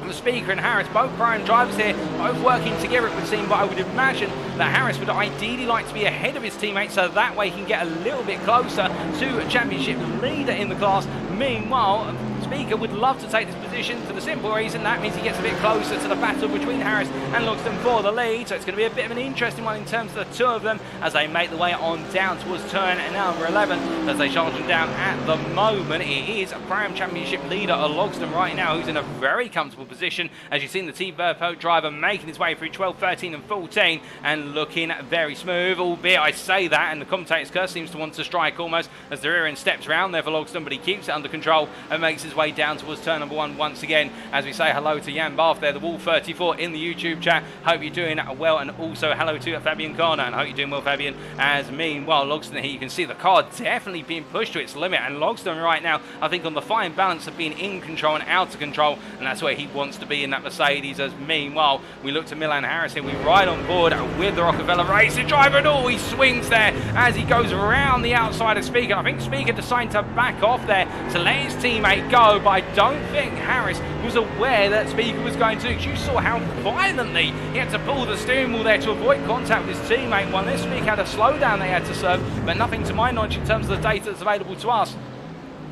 The Speaker and Harris, both prime drivers here, both working together it would seem, but I would imagine that Harris would ideally like to be ahead of his teammates so that way he can get a little bit closer to a championship leader in the class. Meanwhile, Speaker would love to take this position for the simple reason that means he gets a bit closer to the battle between Harris and Logston for the lead, so it's going to be a bit of an interesting one in terms of the 2 of them as they make the way on down towards turn number 11 as they charge them down. At the moment it is a Prime Championship leader Logston right now, who's in a very comfortable position, as you've seen the Team Burpo driver making his way through 12, 13 and 14 and looking very smooth, albeit I say that and the commentator's curse seems to want to strike almost as the rear end steps round there for Logston, but he keeps it under control and makes his way down towards turn number 1 once again as we say hello to Jan Bath there, the Wall 34 in the YouTube chat. Hope you're doing well, and also hello to Fabian Garner, and hope you're doing well, Fabian. As meanwhile Logston here, you can see the car definitely being pushed to its limit, and Logston right now I think on the fine balance of being in control and out of control, and that's where he wants to be in that Mercedes. As meanwhile we look to Milan Harris here, we ride on board with the Rockefeller Racing driver, and he swings there as he goes around the outside of Speaker. I think Speaker decided to back off there to let his teammate go, but I don't think Harris was aware that Speaker was going to, because you saw how violently he had to pull the steering wheel there to avoid contact with his teammate. While this Speaker had a slowdown they had to serve, but nothing to my knowledge in terms of the data that's available to us.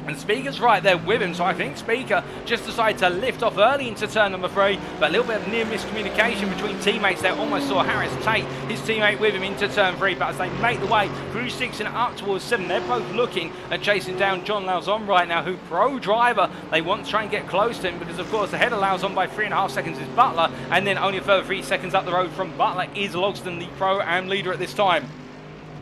And Speaker's right there with him, so I think Speaker just decided to lift off early into turn number 3, but a little bit of near miscommunication between teammates there. Almost saw Harris take his teammate with him into turn 3, but as they make the way through 6 and up towards 7, they're both looking at chasing down John Lauzon right now, who pro driver, they want to try and get close to him, because of course ahead of Lauzon by 3.5 seconds is Butler, and then only a further 3 seconds up the road from Butler is Logston, the pro am leader at this time.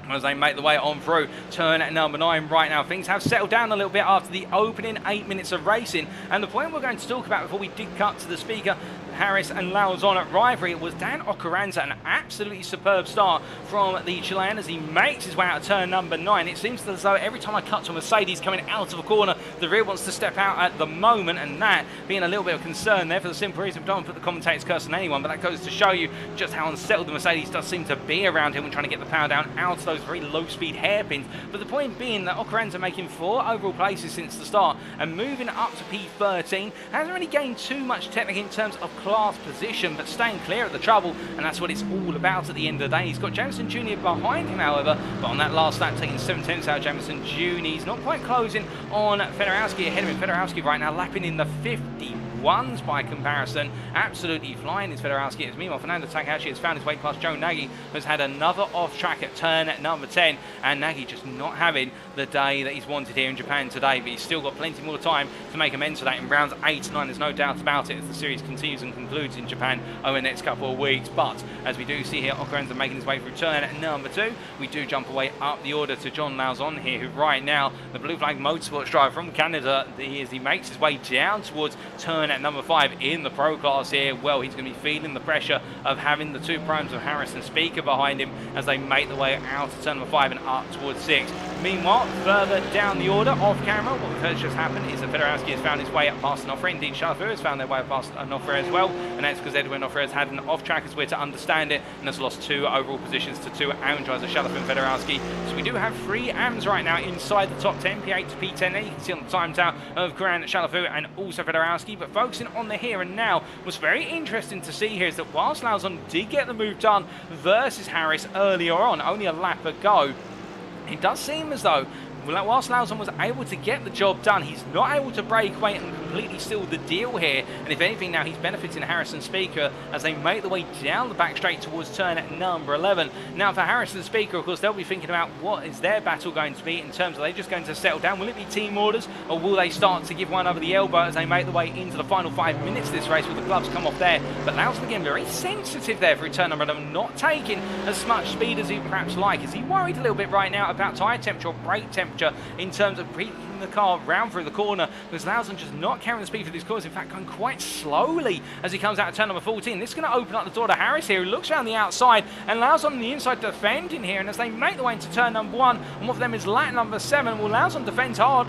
As they make the way on through turn number 9 right now. Things have settled down a little bit after the opening 8 minutes of racing, and the point we're going to talk about before we did cut to the Speaker, Harris and Lauzon at rivalry, was Dan Ocaranza, an absolutely superb start from the Chilean as he makes his way out of turn number 9. It seems as though every time I cut to a Mercedes coming out of a corner, the rear wants to step out at the moment, and that being a little bit of concern there for the simple reason we don't put the commentator's curse on anyone, but that goes to show you just how unsettled the Mercedes does seem to be around him when trying to get the power down out of those very low-speed hairpins. But the point being that Ocaranza making 4 overall places since the start and moving up to P13, hasn't really gained too much technique in terms of class position, but staying clear of the trouble, and that's what it's all about at the end of the day. He's got Jamison Jr. behind him, however, but on that last lap taking 7/10 out of Jamison Jr. He's not quite closing on Fedorowski ahead of him. Fedorowski right now lapping in the 50 ones by comparison. Absolutely flying is Fedorowski. Meanwhile, Fernando Takahashi has found his way past Joe Nagy, who's had another off track at turn number 10, and Nagy just not having the day that he's wanted here in Japan today, but he's still got plenty more time to make amends for that in rounds 8 to 9. There's no doubt about it as the series continues and concludes in Japan over the next couple of weeks. But as we do see here, Ocarenza making his way through turn number 2. We do jump away up the order to John Lauzon here, who right now, the Blue Flag Motorsports driver from Canada, as he makes his way down towards turn at number 5 in the Pro class here, well, he's going to be feeling the pressure of having the two primes of Harris and Speaker behind him as they make the way out to turn number 5 and up towards 6. Meanwhile, further down the order, off camera, what we've heard just happened is that Fedorowski has found his way up past Onofre. Indeed, Chalafu has found their way up past Onofre as well, and that's because Edwin Onofre has had an off-track, as we're to understand it, and has lost 2 overall positions to 2 AM drivers, Chalafu and Fedorowski. So we do have 3 AMs right now inside the top 10, P8 to P10 there. You can see on the time tower of Grant, Chalafu and also Fedorowski, but focusing on the here and now, what's very interesting to see here is that whilst Lauzon did get the move done versus Harris earlier on, only a lap ago, it does seem as though whilst Lauzon was able to get the job done, he's not able to break away and completely seal the deal here. And if anything, now he's benefiting Harrison Speaker as they make the way down the back straight towards turn at number 11. Now for Harrison Speaker, of course, they'll be thinking about what is their battle going to be in terms of, are they just going to settle down? Will it be team orders, or will they start to give one over the elbow as they make the way into the final 5 minutes of this race with the gloves come off there? But Lauzon again very sensitive there through turn number 11, not taking as much speed as he perhaps like. Is he worried a little bit right now about tyre temperature or brake temperature in terms of bringing the car round through the corner, because Lauzon just not carrying the speed for these corners, in fact going quite slowly as he comes out of turn number 14. This is going to open up the door to Harris here, who looks around the outside, and Lauzon on the inside defending here, and as they make the way into turn number 1, and one of them is lap number 7, well, Lauzon defends hard.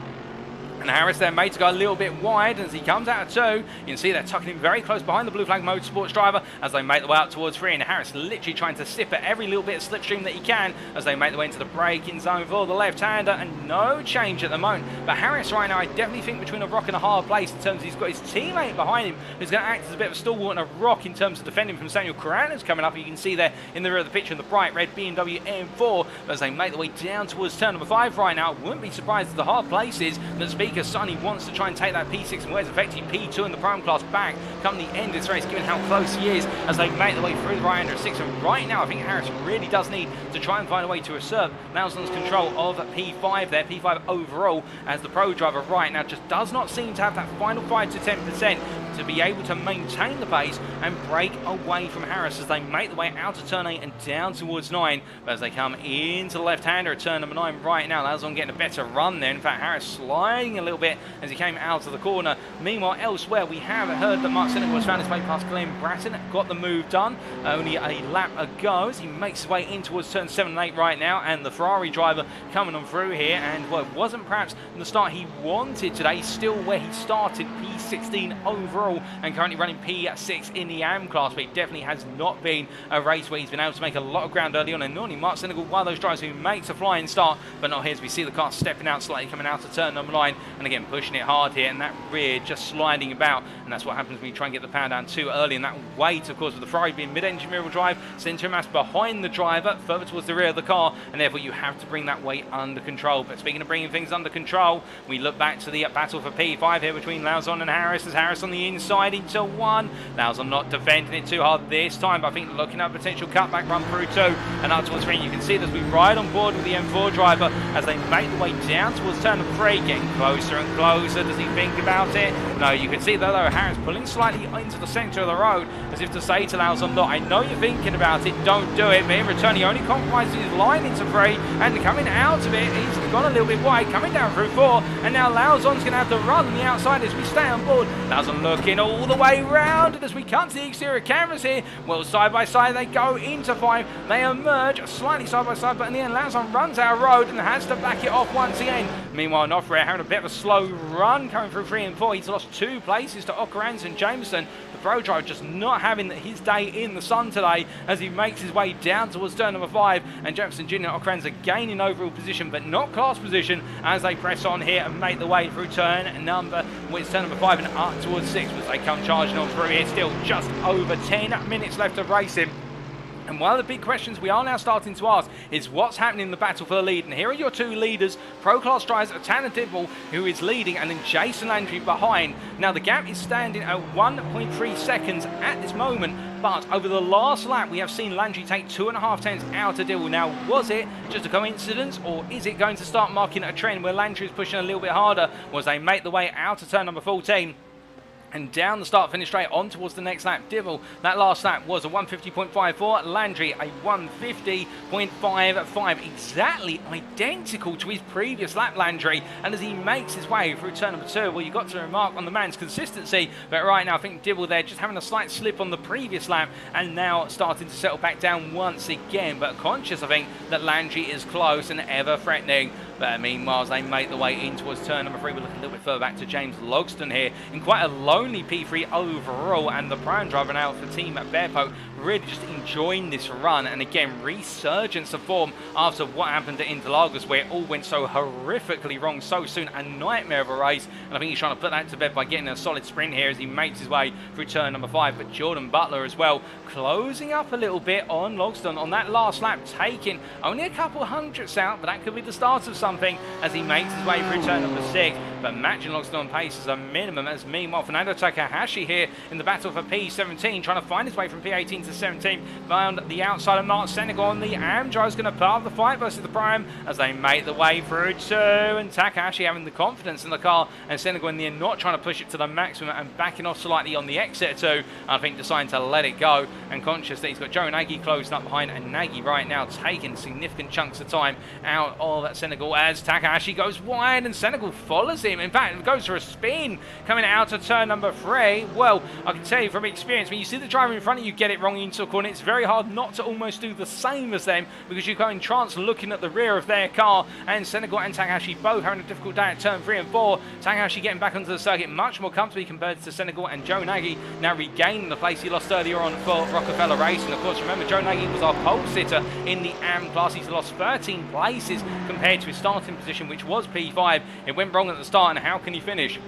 And Harris there made to go a little bit wide as he comes out of 2. You can see they're tucking him very close behind the Blue Flag Motorsports driver as they make the way out towards 3. And Harris literally trying to sip at every little bit of slipstream that he can as they make the way into the braking zone for the left-hander. And no change at the moment. But Harris right now, I definitely think between a rock and a hard place in terms of he's got his teammate behind him who's going to act as a bit of a stalwart and a rock in terms of defending from Samuel Carana's coming up. You can see there in the rear of the picture in the bright red BMW M4 as they make the way down towards turn number 5 right now. Wouldn't be surprised if the hard places that Speaker Sonny wants to try and take that P6 and where's effectively P2 in the prime class back come the end of this race, given how close he is as they make the way through the right-hander at 6. And right now I think Harris really does need to try and find a way to usurp Lauzon's control of P5 there, P5 overall, as the pro driver right now just does not seem to have that final 5 to 10% to be able to maintain the pace and break away from Harris as they make the way out of turn 8 and down towards 9. But as they come into the left-hander at turn number 9 right now, Lauzon getting a better run there. In fact, Harris sliding a little bit as he came out of the corner. Meanwhile, elsewhere, we have heard that Mark Senegal has found his way past Glenn Bratton, got the move done only a lap ago as he makes his way in towards turn 7 and 8 right now, and the Ferrari driver coming on through here, and well, it wasn't perhaps the start he wanted today, still where he started, P16 overall, and currently running P6 in the AM class, but it definitely has not been a race where he's been able to make a lot of ground early on, and normally Mark Senegal, one of those drivers who makes a flying start, but not here as we see the car stepping out slightly, coming out of turn number 9, and again pushing it hard here, and that rear just sliding about, and that's what happens when you try and get the power down too early, and that weight, of course, with the Ferrari being mid-engine rear-wheel drive, centre mass behind the driver, further towards the rear of the car, and therefore you have to bring that weight under control. But speaking of bringing things under control, we look back to the battle for P5 here between Lauzon and Harris, as Harris on the inside into 1. Lauzon not defending it too hard this time, but I think looking at a potential cutback run through 2 and up towards 3. You can see that as we ride on board with the M4 driver as they make the way down towards turn number 3, getting closer and closer. Does he think about it? No, you can see that though Harris pulling slightly into the centre of the road as if to say to Lauzon, look, I know you're thinking about it, don't do it, but in return he only compromises his line into 3, and coming out of it, he's gone a little bit wide, coming down through 4, and now Lauzon's going to have to run on the outside as we stay on board. Lauzon looking all the way round, and as we cut to the exterior cameras here, well, side by side they go into 5, they emerge slightly side by side, but in the end Lauzon runs out of road and has to back it off once again. Meanwhile, Onofre having a bit of a slow run coming through 3 and 4, he's lost 2 places to Ocarenza and Jameson. The pro driver just not having his day in the sun today as he makes his way down towards turn number 5, and Jameson Jr. and Ocarenza gaining overall position but not class position as they press on here and make the way through turn number 5 and up towards 6 as they come charging on through here. Still just over 10 minutes left of racing. And one of the big questions we are now starting to ask is what's happening in the battle for the lead. And here are your two leaders, Pro Class driver Tanner Dibble, who is leading, and then Jason Landry behind. Now the gap is standing at 1.3 seconds at this moment, but over the last lap we have seen Landry take 2.5 tenths out of Dibble. Now was it just a coincidence, or is it going to start marking a trend where Landry is pushing a little bit harder as they make the way out of turn number 14? And down the start finish straight on towards the next lap. Dibble, that last lap was a 150.54. Landry, a 150.55. Exactly identical to his previous lap, Landry. And as he makes his way through turn number 2, well, you've got to remark on the man's consistency. But right now, I think Dibble there just having a slight slip on the previous lap and now starting to settle back down once again. But conscious, I think, that Landry is close and ever threatening. But meanwhile, as they make the way in towards turn number 3, we're looking a little bit further back to James Logston here in quite a lonely P3 overall, and the prime driver now for Team Bearpo really just enjoying this run, and again resurgence of form after what happened at Interlagos, where it all went so horrifically wrong so soon. A nightmare of a race, and I think he's trying to put that to bed by getting a solid sprint here as he makes his way through turn number 5. But Jordan Butler as well closing up a little bit on Logston on that last lap, taking only a couple hundredths out, but that could be the start of something as he makes his way through turn number 6. But matching Logston on pace is a minimum, as meanwhile Fernando Takahashi here in the battle for P17 trying to find his way from P18 to 17 found the outside of Mark Senegal, and the Amdrive is going to put up the fight versus the Prime as they make the way through 2, and Takahashi having the confidence in the car, and Senegal in the end not trying to push it to the maximum and backing off slightly on the exit 2, I think deciding to let it go, and conscious that he's got Joe Nagy closing up behind, and Nagy right now taking significant chunks of time out of Senegal as Takahashi goes wide and Senegal follows him. In fact, it goes for a spin coming out of turn number 3. Well, I can tell you from experience, when you see the driver in front of you get it wrong into a corner, it's very hard not to almost do the same as them, because you go in trance looking at the rear of their car. And Senegal and Takahashi both having a difficult day at turn 3 and 4. Takahashi getting back onto the circuit much more comfortably compared to Senegal, and Joe Nagy now regaining the place he lost earlier on for Rockefeller Racing. Of course, remember, Joe Nagy was our pole sitter in the AM class. He's lost 13 places compared to his starting position, which was P5. It went wrong at the start, and how can he finish?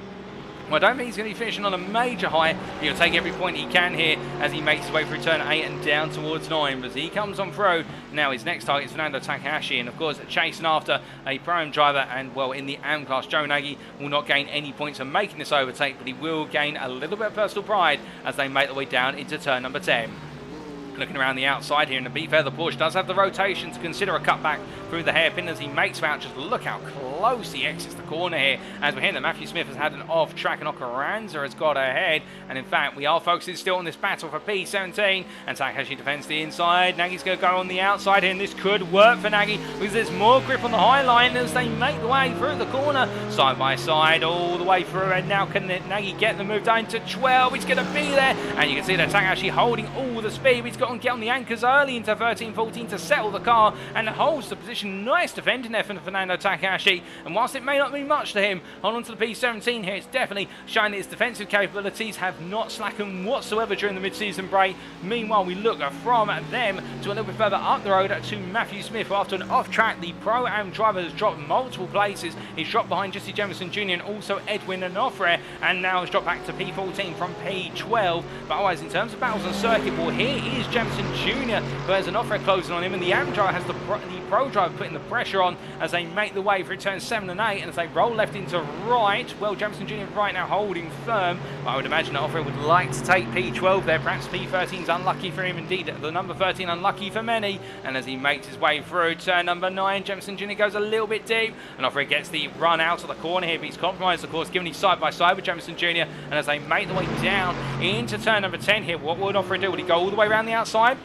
Well, I don't think he's going to be finishing on a major high. He'll take every point he can here as he makes his way through turn 8 and down towards 9. But as he comes on through, now his next target is Fernando Takahashi, and of course chasing after a prime driver, and well, in the AM class, Joe Nagy will not gain any points on making this overtake, but he will gain a little bit of personal pride as they make their way down into turn number 10. Looking around the outside here, and to be fair, the Porsche does have the rotation to consider a cutback through the hairpin as he makes out. Just look how close he exits the corner here, as we're hearing that Matthew Smith has had an off track and Ocaranza has got ahead. And in fact, we are focusing still on this battle for P17, and Takahashi defends the inside. Nagy's going to go on the outside here, and this could work for Nagy because there's more grip on the high line as they make the way through the corner, side by side all the way through. And now can Nagy get the move down to 12? He's going to be there, and you can see that Takahashi holding all the speed. He's got to get on the anchors early into 13-14 to settle the car and holds the position. Nice defending there from Fernando Takahashi, and whilst it may not mean much to him on to the P17 here, it's definitely showing that his defensive capabilities have not slackened whatsoever during the mid-season break. Meanwhile, we look from them to a little bit further up the road to Matthew Smith, who after an off-track, the Pro-Am driver has dropped multiple places. He's dropped behind Jesse Jemison Jr. and also Edwin Onofre, and now has dropped back to P14 from P12. But otherwise, in terms of battles on circuit, well, here is Jemison Jr., who has Onofre closing on him, and the Am driver has the Pro driver putting the pressure on as they make the way through turns 7 and 8, and as they roll left into right, well, Jemison Jr. right now holding firm, but I would imagine that Onofre would like to take P12 there. Perhaps P13's unlucky for him indeed, the number 13 unlucky for many, and as he makes his way through turn number 9, Jemison Jr. goes a little bit deep, and Onofre gets the run out of the corner here, but he's compromised, of course, given he's side by side with Jemison Jr., and as they make the way down into turn number 10 here, what would Onofre do? Would he go all the way around the outside?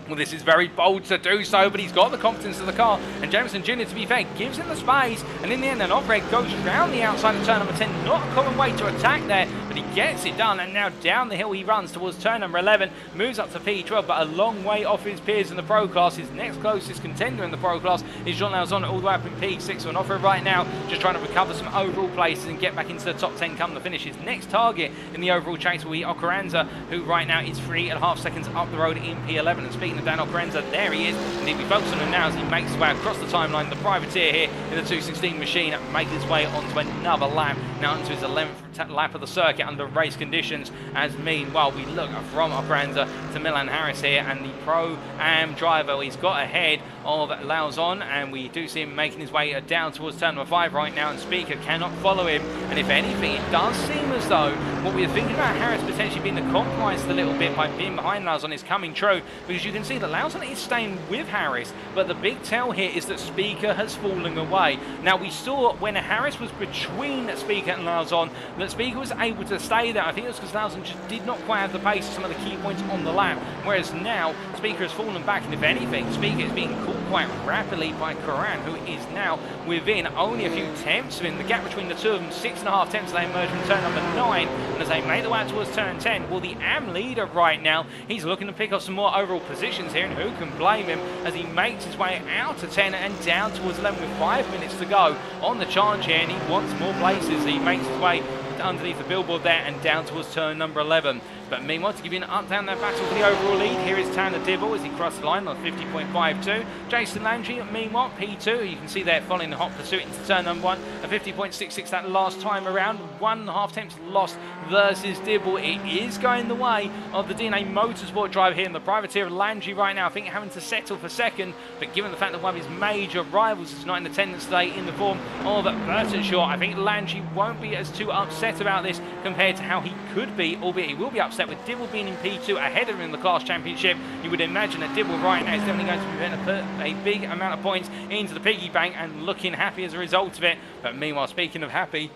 Well, this is very bold to do so, but he's got the confidence of the car, and Jemison Jr., to be fair, gives him the space, and in the end, Onofre goes round the outside of turn number 10. Not a common way to attack there, but he gets it done, and now down the hill he runs towards turn number 11, moves up to P12, but a long way off his peers in the Pro Class. His next closest contender in the Pro Class is Jean Lauzon, all the way up in P6, so Onofre right now just trying to recover some overall places and get back into the top 10 come the finish. His next target in the overall chase will be Ocaranza, who right now is 3.5 seconds up the road in P11. And speaking of Dan Ocaranza, there he is, and he'll be focused on him now as he makes his way across the timeline. The privateer here in the 216 machine makes his way onto another lap, now onto his 11th lap of the circuit under race conditions. As meanwhile we look from Obranza to Milan Harris here, and the Pro-Am driver, he's got ahead of Lauzon, and we do see him making his way down towards turn number 5 right now, and Speaker cannot follow him. And if anything, it does seem as though what we were thinking about Harris potentially being compromised a little bit by being behind Lauzon is coming true, because you can see that Lauzon is staying with Harris, but the big tell here is that Speaker has fallen away. Now we saw when Harris was between Speaker and Lauzon that Speaker was able to stay there. I think it was because Lauzon just did not quite have the pace of some of the key points on the lap, whereas now Speaker has fallen back, and if anything, Speaker is being caught quite rapidly by Karan, who is now within only a few tenths of him. The gap between the two of them, 6.5 tenths, they emerge from turn number 9, and as they make the way out towards turn 10, well, the AM leader right now, he's looking to pick up some more overall positions here, and who can blame him as he makes his way out to 10 and down towards 11 with 5 minutes to go on the charge here, and he wants more places. He makes his way underneath the billboard there and down towards turn number 11. But meanwhile, to give you an up-down that battle for the overall lead, here is Tanner Dibble as he crosses the line on 50.52. Jason Landry, meanwhile, P2, you can see there following the hot pursuit into turn number 1, a 50.66 that last time around, 1.5 tenths lost versus Dibble. It is going the way of the DNA Motorsport driver here in the privateer of Landry right now, I think having to settle for second, but given the fact that one of his major rivals is not in attendance today in the form of Burtenshaw, I think Landry won't be as too upset about this compared to how he could be, albeit he will be upset with Dibble being in P2 ahead of him in the class championship. You would imagine that Dibble right now is definitely going to be able to put a big amount of points into the piggy bank and looking happy as a result of it. But meanwhile, speaking of happy,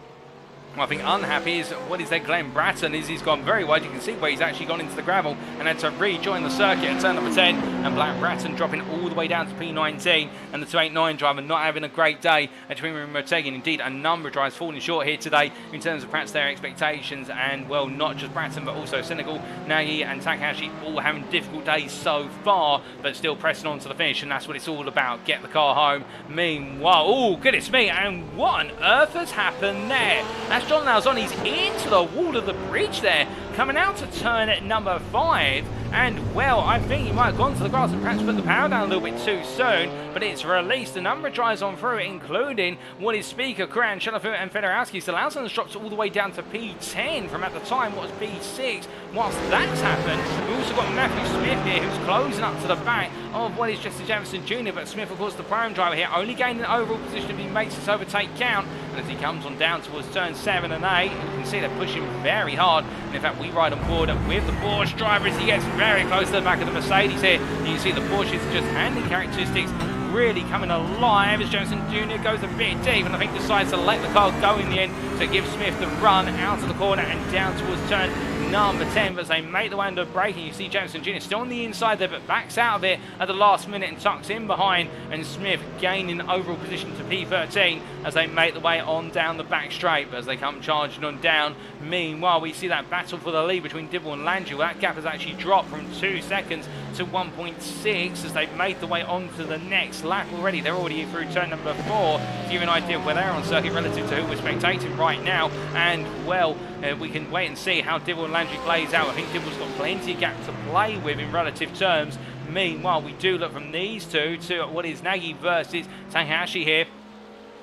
I think unhappy is what is there Glenn Bratton is. He's gone very wide. You can see where he's actually gone into the gravel and had to rejoin the circuit at turn number 10, and Black Bratton dropping all the way down to P19, and the 289 driver not having a great day at Ring Motegi. And indeed a number of drivers falling short here today in terms of perhaps their expectations, and well, not just Bratton but also Senegal, Nagy and Takahashi all having difficult days so far, but still pressing on to the finish, and that's what it's all about. Get the car home. Meanwhile, oh goodness me, and what on earth has happened there? That's John Lauzon. He's into the wall of the bridge there, coming out to turn at number 5, and well, I think he might have gone to the grass and perhaps put the power down a little bit too soon, but it's released a number of drives on through, including what is Speaker, Kuran, Shelafut and Fedorowski. So Lauzon has dropped all the way down to P10 from at the time what was P6. Whilst that's happened, we've also got Matthew Smith here, who's closing up to the back of what is Jesse Jefferson Jr., but Smith, of course, the prime driver here, only gaining an overall position if he makes this overtake count. And as he comes on down towards turn 7 and 8, you can see they're pushing very hard. And in fact, we ride on board with the Porsche driver as he gets very close to the back of the Mercedes here. You can see the Porsche's just handling characteristics really coming alive as Johnson Jr. goes a bit deep, and I think decides to let the car go in the end to give Smith the run out of the corner and down towards turn number 10. But as they make the way under braking, you see Jameson Jr. still on the inside there, but backs out of it at the last minute and tucks in behind, and Smith gaining overall position to P13 as they make the way on down the back straight. But as they come charging on down, meanwhile we see that battle for the lead between Dibble and Landry. Well, that gap has actually dropped from 2 seconds to 1.6 as they've made the way onto the next lap already. They're already through turn number 4 to give you an idea of where they're on circuit relative to who we're spectating right now. And well, we can wait and see how Dibble and Landry plays out. I think Dibble's got plenty of gap to play with in relative terms. Meanwhile, we do look from these two to what is Nagy versus Takahashi here.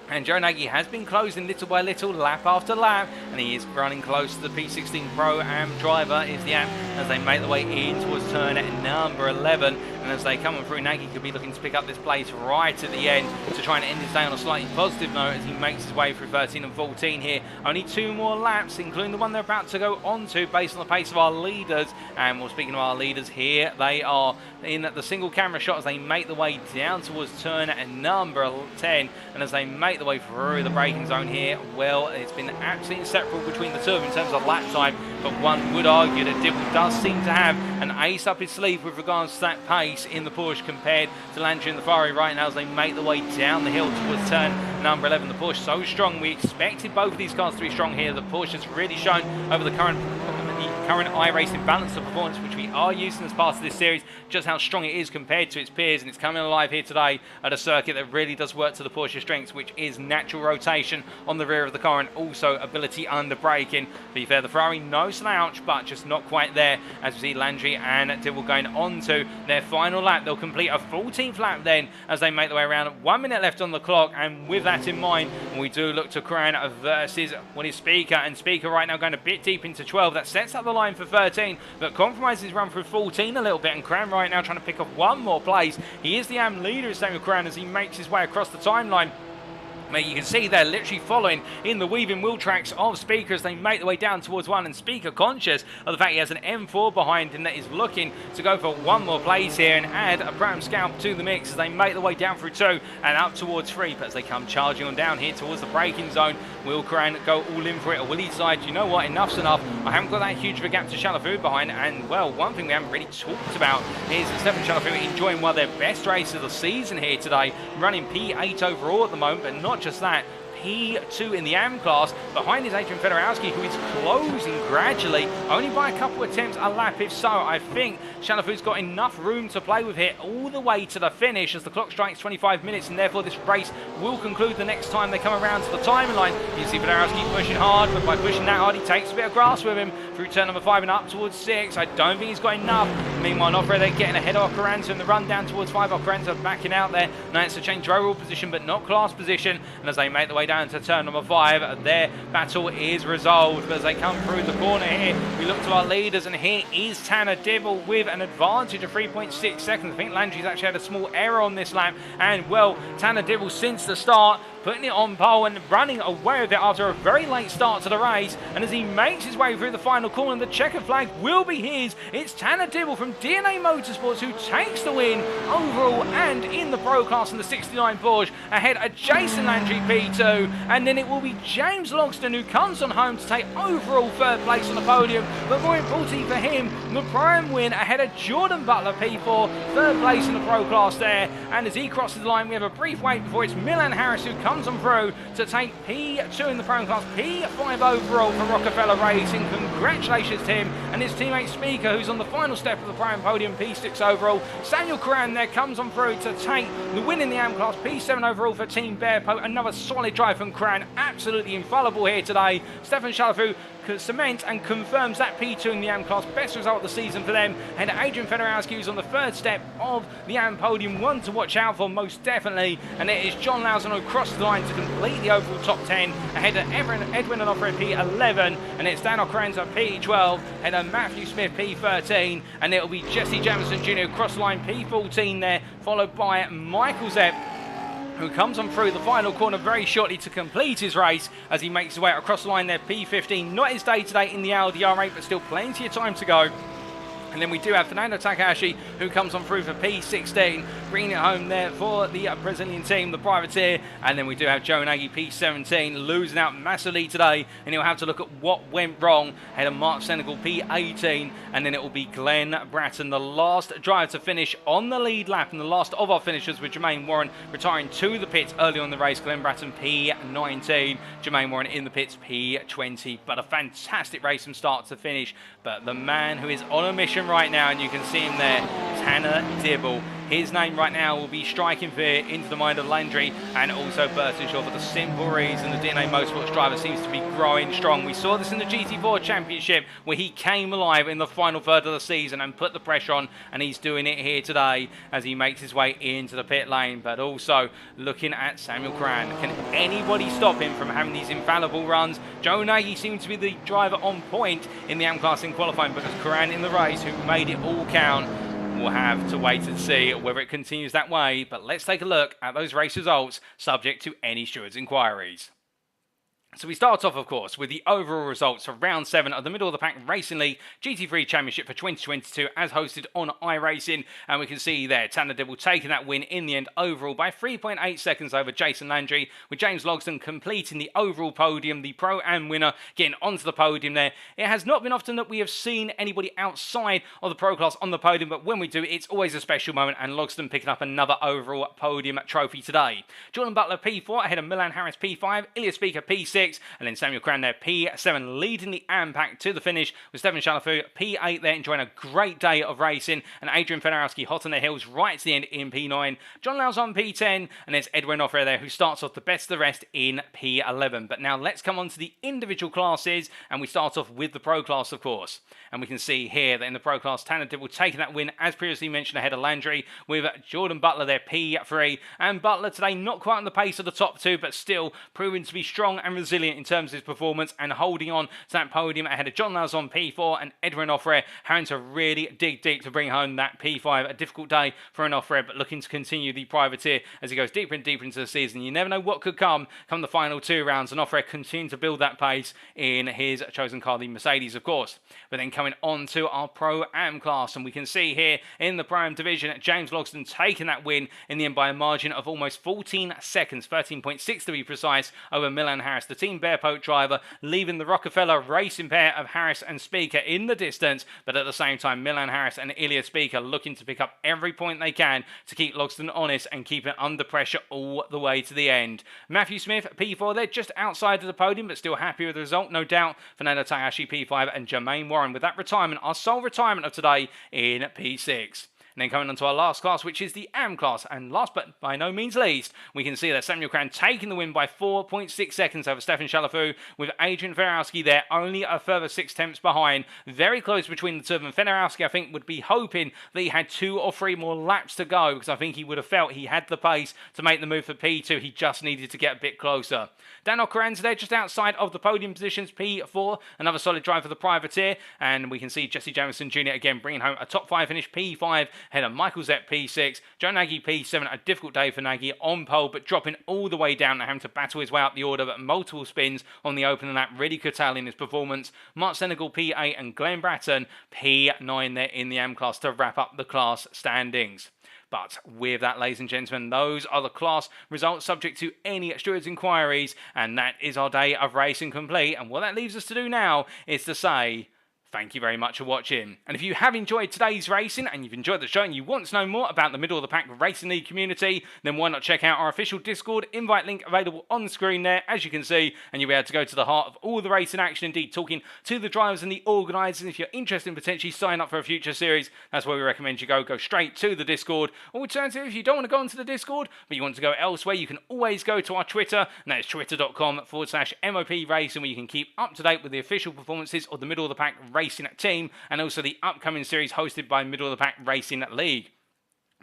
And Joe Nagy has been closing little by little, lap after lap, and he is running close to the P16 Pro-Am driver is the app as they make the way in towards turn at number 11. And as they come on through, Nagy could be looking to pick up this place right at the end to try and end his day on a slightly positive note as he makes his way through 13 and 14 here. Only 2 more laps, including the one they're about to go on to based on the pace of our leaders. And well, speaking of our leaders, here they are in the single camera shot as they make the way down towards turn at number 10. And as they make the way through the braking zone here, well, it's been absolutely inseparable between the two of them in terms of lap time, but one would argue that Dibble does seem to have an ace up his sleeve with regards to that pace in the Porsche compared to Landry and the Ferrari right now as they make the way down the hill towards turn number 11. The Porsche so strong, we expected both of these cars to be strong here. The Porsche has really shown over the current current iRacing balance of performance, which we are using as part of this series, just how strong it is compared to its peers, and it's coming alive here today at a circuit that really does work to the Porsche strengths, which is natural rotation on the rear of the car and also ability under braking. To be fair, the Ferrari no slouch, but just not quite there, as we see Landry and Dibble going on to their final lap. They'll complete a 14th lap then as they make their way around. 1 minute left on the clock, and with that in mind, we do look to Cran versus what is Speaker, and Speaker right now going a bit deep into 12. That sets up the line for 13, but compromises run through 14 a little bit, and Cran right now trying to pick up one more place. He is the AM leader, Samuel Cran, as he makes his way across the timeline. You can see they're literally following in the weaving wheel tracks of Speaker as they make their way down towards one, and Speaker conscious of the fact he has an M4 behind him that is looking to go for one more place here and add a Bram Scalp to the mix as they make their way down through 2 and up towards 3. But as they come charging on down here towards the braking zone, will Cran go all in for it, or will he decide, you know what, enough's enough, I haven't got that huge of a gap to Chalafoud behind? And well, one thing we haven't really talked about is Stefan Chalafoud enjoying one of their best races of the season here today, running P8 overall at the moment, but not just that, P2 in the AM class, behind is Adrian Fedorowski, who is closing gradually, only by a couple attempts a lap. If so, I think Chalafoud's got enough room to play with here all the way to the finish as the clock strikes 25 minutes, and therefore this race will conclude the next time they come around to the timeline. You see Fedorowski pushing hard, but by pushing that hard, he takes a bit of grass with him through turn number 5 and up towards 6. I don't think he's got enough. Meanwhile, Nofre, they're getting ahead of Occaranza in the run down towards 5. Occaranza backing out there. Now it's a change overall position, but not class position, and as they make their way down to turn number 5, their battle is resolved. But as they come through the corner here, we look to our leaders, and here is Tanner Dibble with an advantage of 3.6 seconds. I think Landry's actually had a small error on this lap, and well, Tanner Dibble since the start putting it on pole and running away with it after a very late start to the race. And as he makes his way through the final corner, the checkered flag will be his. It's Tanner Dibble from DNA Motorsports who takes the win overall and in the Pro class in the 69 Porsche, ahead of Jason Landry P2, and then it will be James Logston who comes on home to take overall 3rd place on the podium. But more importantly for him, the prime win ahead of Jordan Butler P4, 3rd place in the Pro class there. And as he crosses the line, we have a brief wait before it's Milan Harris who comes on through to take P2 in the Pro class, P5 overall for Rockefeller Racing. Congratulations to him and his teammate Speaker, who's on the final step of the prime podium, P6 overall. Samuel Cran there comes on through to take the win in the AM class, P7 overall for Team Bearpo. Another solid drive from Cran, absolutely infallible here today. Stefan Chalafoud cements and confirms that P2 in the AM class, best result of the season for them. And Adrian Fedorowski, who's on the 3rd step of the AM podium, one to watch out for most definitely. And it is John Lawson who crosses the line to complete the overall top 10, ahead of Edwin and Offred P11, and it's Dan Occaranza P12, ahead of Matthew Smith P13, and it'll be Jesse Jamison Jr. who cross the line P14 there, followed by Michael Zepp, who comes on through the final corner very shortly to complete his race as he makes his way across the line there, P15. Not his day today in the Audi R8, but still plenty of time to go. And then we do have Fernando Takahashi, who comes on through for P16, bringing it home there for the Brazilian team, the privateer. And then we do have Joe Nagy, P17, losing out massively today. And he'll have to look at what went wrong. Ahead of Mark Senegal, P18. And then it will be Glenn Bratton, the last driver to finish on the lead lap. And the last of our finishers with Jermaine Warren retiring to the pits early on in the race. Glenn Bratton, P19. Jermaine Warren in the pits, P20. But a fantastic race from start to finish. But the man who is on a mission right now, and you can see him there, Tanner Dibble. His name right now will be striking fear into the mind of Landry and also Burtenshaw for the simple reason the DNA Motorsports driver seems to be growing strong. We saw this in the GT3 Championship where he came alive in the final third of the season and put the pressure on, and he's doing it here today as he makes his way into the pit lane. But also looking at Samuel Cran, can anybody stop him from having these infallible runs? Joe Nagy seems to be the driver on point in the AM class in qualifying, because Cran in the race, who made it all count, we'll have to wait and see whether it continues that way. But let's take a look at those race results, subject to any stewards' inquiries. So we start off, of course, with the overall results for Round 7 of the Middle of the Pack Racing League GT3 Championship for 2022 as hosted on iRacing. And we can see there Tanner Dibble taking that win in the end overall by 3.8 seconds over Jason Landry, with James Logston completing the overall podium, the Pro-Am winner getting onto the podium there. It has not been often that we have seen anybody outside of the Pro class on the podium, but when we do, it's always a special moment, and Logston picking up another overall podium trophy today. Jordan Butler P4 ahead of Milan Harris P5, Ilya Speaker P6, P6, and then Samuel Cran there, P7, leading the AM pack to the finish with Stefan Chalafu, P8 there, enjoying a great day of racing, and Adrian Federowski hot on the heels right to the end in P9. John Lyle's on P10, and there's Edwin Offray there, who starts off the best of the rest in P11. But now let's come on to the individual classes, and we start off with the Pro class, of course. And we can see here that in the Pro class, Tanner Dibble taking that win, as previously mentioned, ahead of Landry, with Jordan Butler there, P3. And Butler today not quite on the pace of the top two, but still proving to be strong and resilient in terms of his performance, and holding on to that podium ahead of John Lyles on P4, and Edwin Offray having to really dig deep to bring home that P5. A difficult day for an Offray, but looking to continue the privateer as he goes deeper and deeper into the season. You never know what could come the final two rounds, and Offray continuing to build that pace in his chosen car, the Mercedes, of course. But then coming on to our Pro-Am class, and we can see here in the Pro-Am division, James Logsdon taking that win in the end by a margin of almost 14 seconds, 13.6 to be precise, over Milan Harris, the Team Bearpoat driver, leaving the Rockefeller racing pair of Harris and Speaker in the distance. But at the same time, Milan Harris and Ilya Speaker looking to pick up every point they can to keep Logsdon honest and keep it under pressure all the way to the end. Matthew Smith, P4, they're just outside of the podium, but still happy with the result, no doubt. Fernando Takahashi, P5, and Jermaine Warren with that retirement, our sole retirement of today, in P6. And then coming on to our last class, which is the AM class. And last but by no means least, we can see that Samuel Cran taking the win by 4.6 seconds over Stefan Chalafu, with Adrian Federowski there only a further 6/10 behind. Very close between the two of them. Federowski, I think, would be hoping that he had 2 or 3 more laps to go, because I think he would have felt he had the pace to make the move for P2. He just needed to get a bit closer. Dan Ocaran's there just outside of the podium positions, P4, another solid drive for the privateer. And we can see Jesse Jameson Jr. again bringing home a top 5 finish, P5, ahead of Michael Zepp, P6. Joe Nagy, P7, a difficult day for Nagy on pole, but dropping all the way down and having to battle his way up the order, but multiple spins on the opening lap, really curtailing his performance. Mark Senegal, P8, and Glenn Bratton, P9 there in the AM class to wrap up the class standings. But with that, ladies and gentlemen, those are the class results subject to any steward's inquiries, and that is our day of racing complete. And what that leaves us to do now is to say thank you very much for watching. And if you have enjoyed today's racing and you've enjoyed the show and you want to know more about the Middle of the Pack Racing League community, then why not check out our official Discord invite link available on the screen there, as you can see, and you'll be able to go to the heart of all the racing action, indeed talking to the drivers and the organisers. And if you're interested in potentially signing up for a future series, that's where we recommend you go straight to the Discord. Alternatively, if you don't want to go onto the Discord, but you want to go elsewhere, you can always go to our Twitter, and that is twitter.com/MOP Racing, where you can keep up to date with the official performances of the Middle of the Pack Racing team, and also the upcoming series hosted by Middle of the Pack Racing League.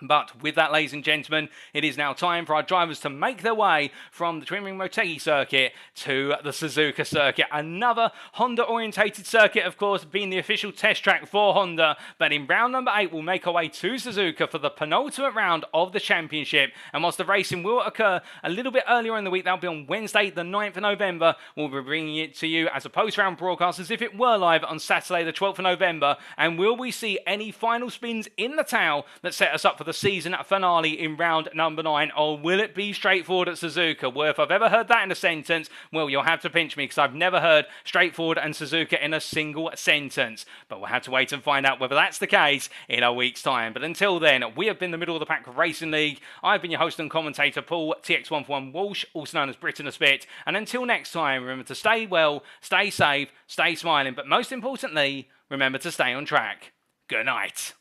But with that, ladies and gentlemen, it is now time for our drivers to make their way from the Ring Motegi circuit to the Suzuka circuit. Another Honda-orientated circuit, of course, being the official test track for Honda. But in round number 8, we'll make our way to Suzuka for the penultimate round of the championship. And whilst the racing will occur a little bit earlier in the week, that'll be on Wednesday, the 9th of November, we'll be bringing it to you as a post-round broadcast as if it were live on Saturday, the 12th of November. And will we see any final spins in the tail that set us up for the season finale in round number 9, or will it be straightforward at Suzuka? Well, if I've ever heard that in a sentence, well, you'll have to pinch me, because I've never heard straightforward and Suzuka in a single sentence. But we'll have to wait and find out whether that's the case in a week's time. But until then, we have been the Middle of the Pack Racing League. I've been your host and commentator, Paul TX141 Walsh, also known as Britain a Spit. And until next time, remember to stay well, stay safe, stay smiling, but most importantly, remember to stay on track. Good night.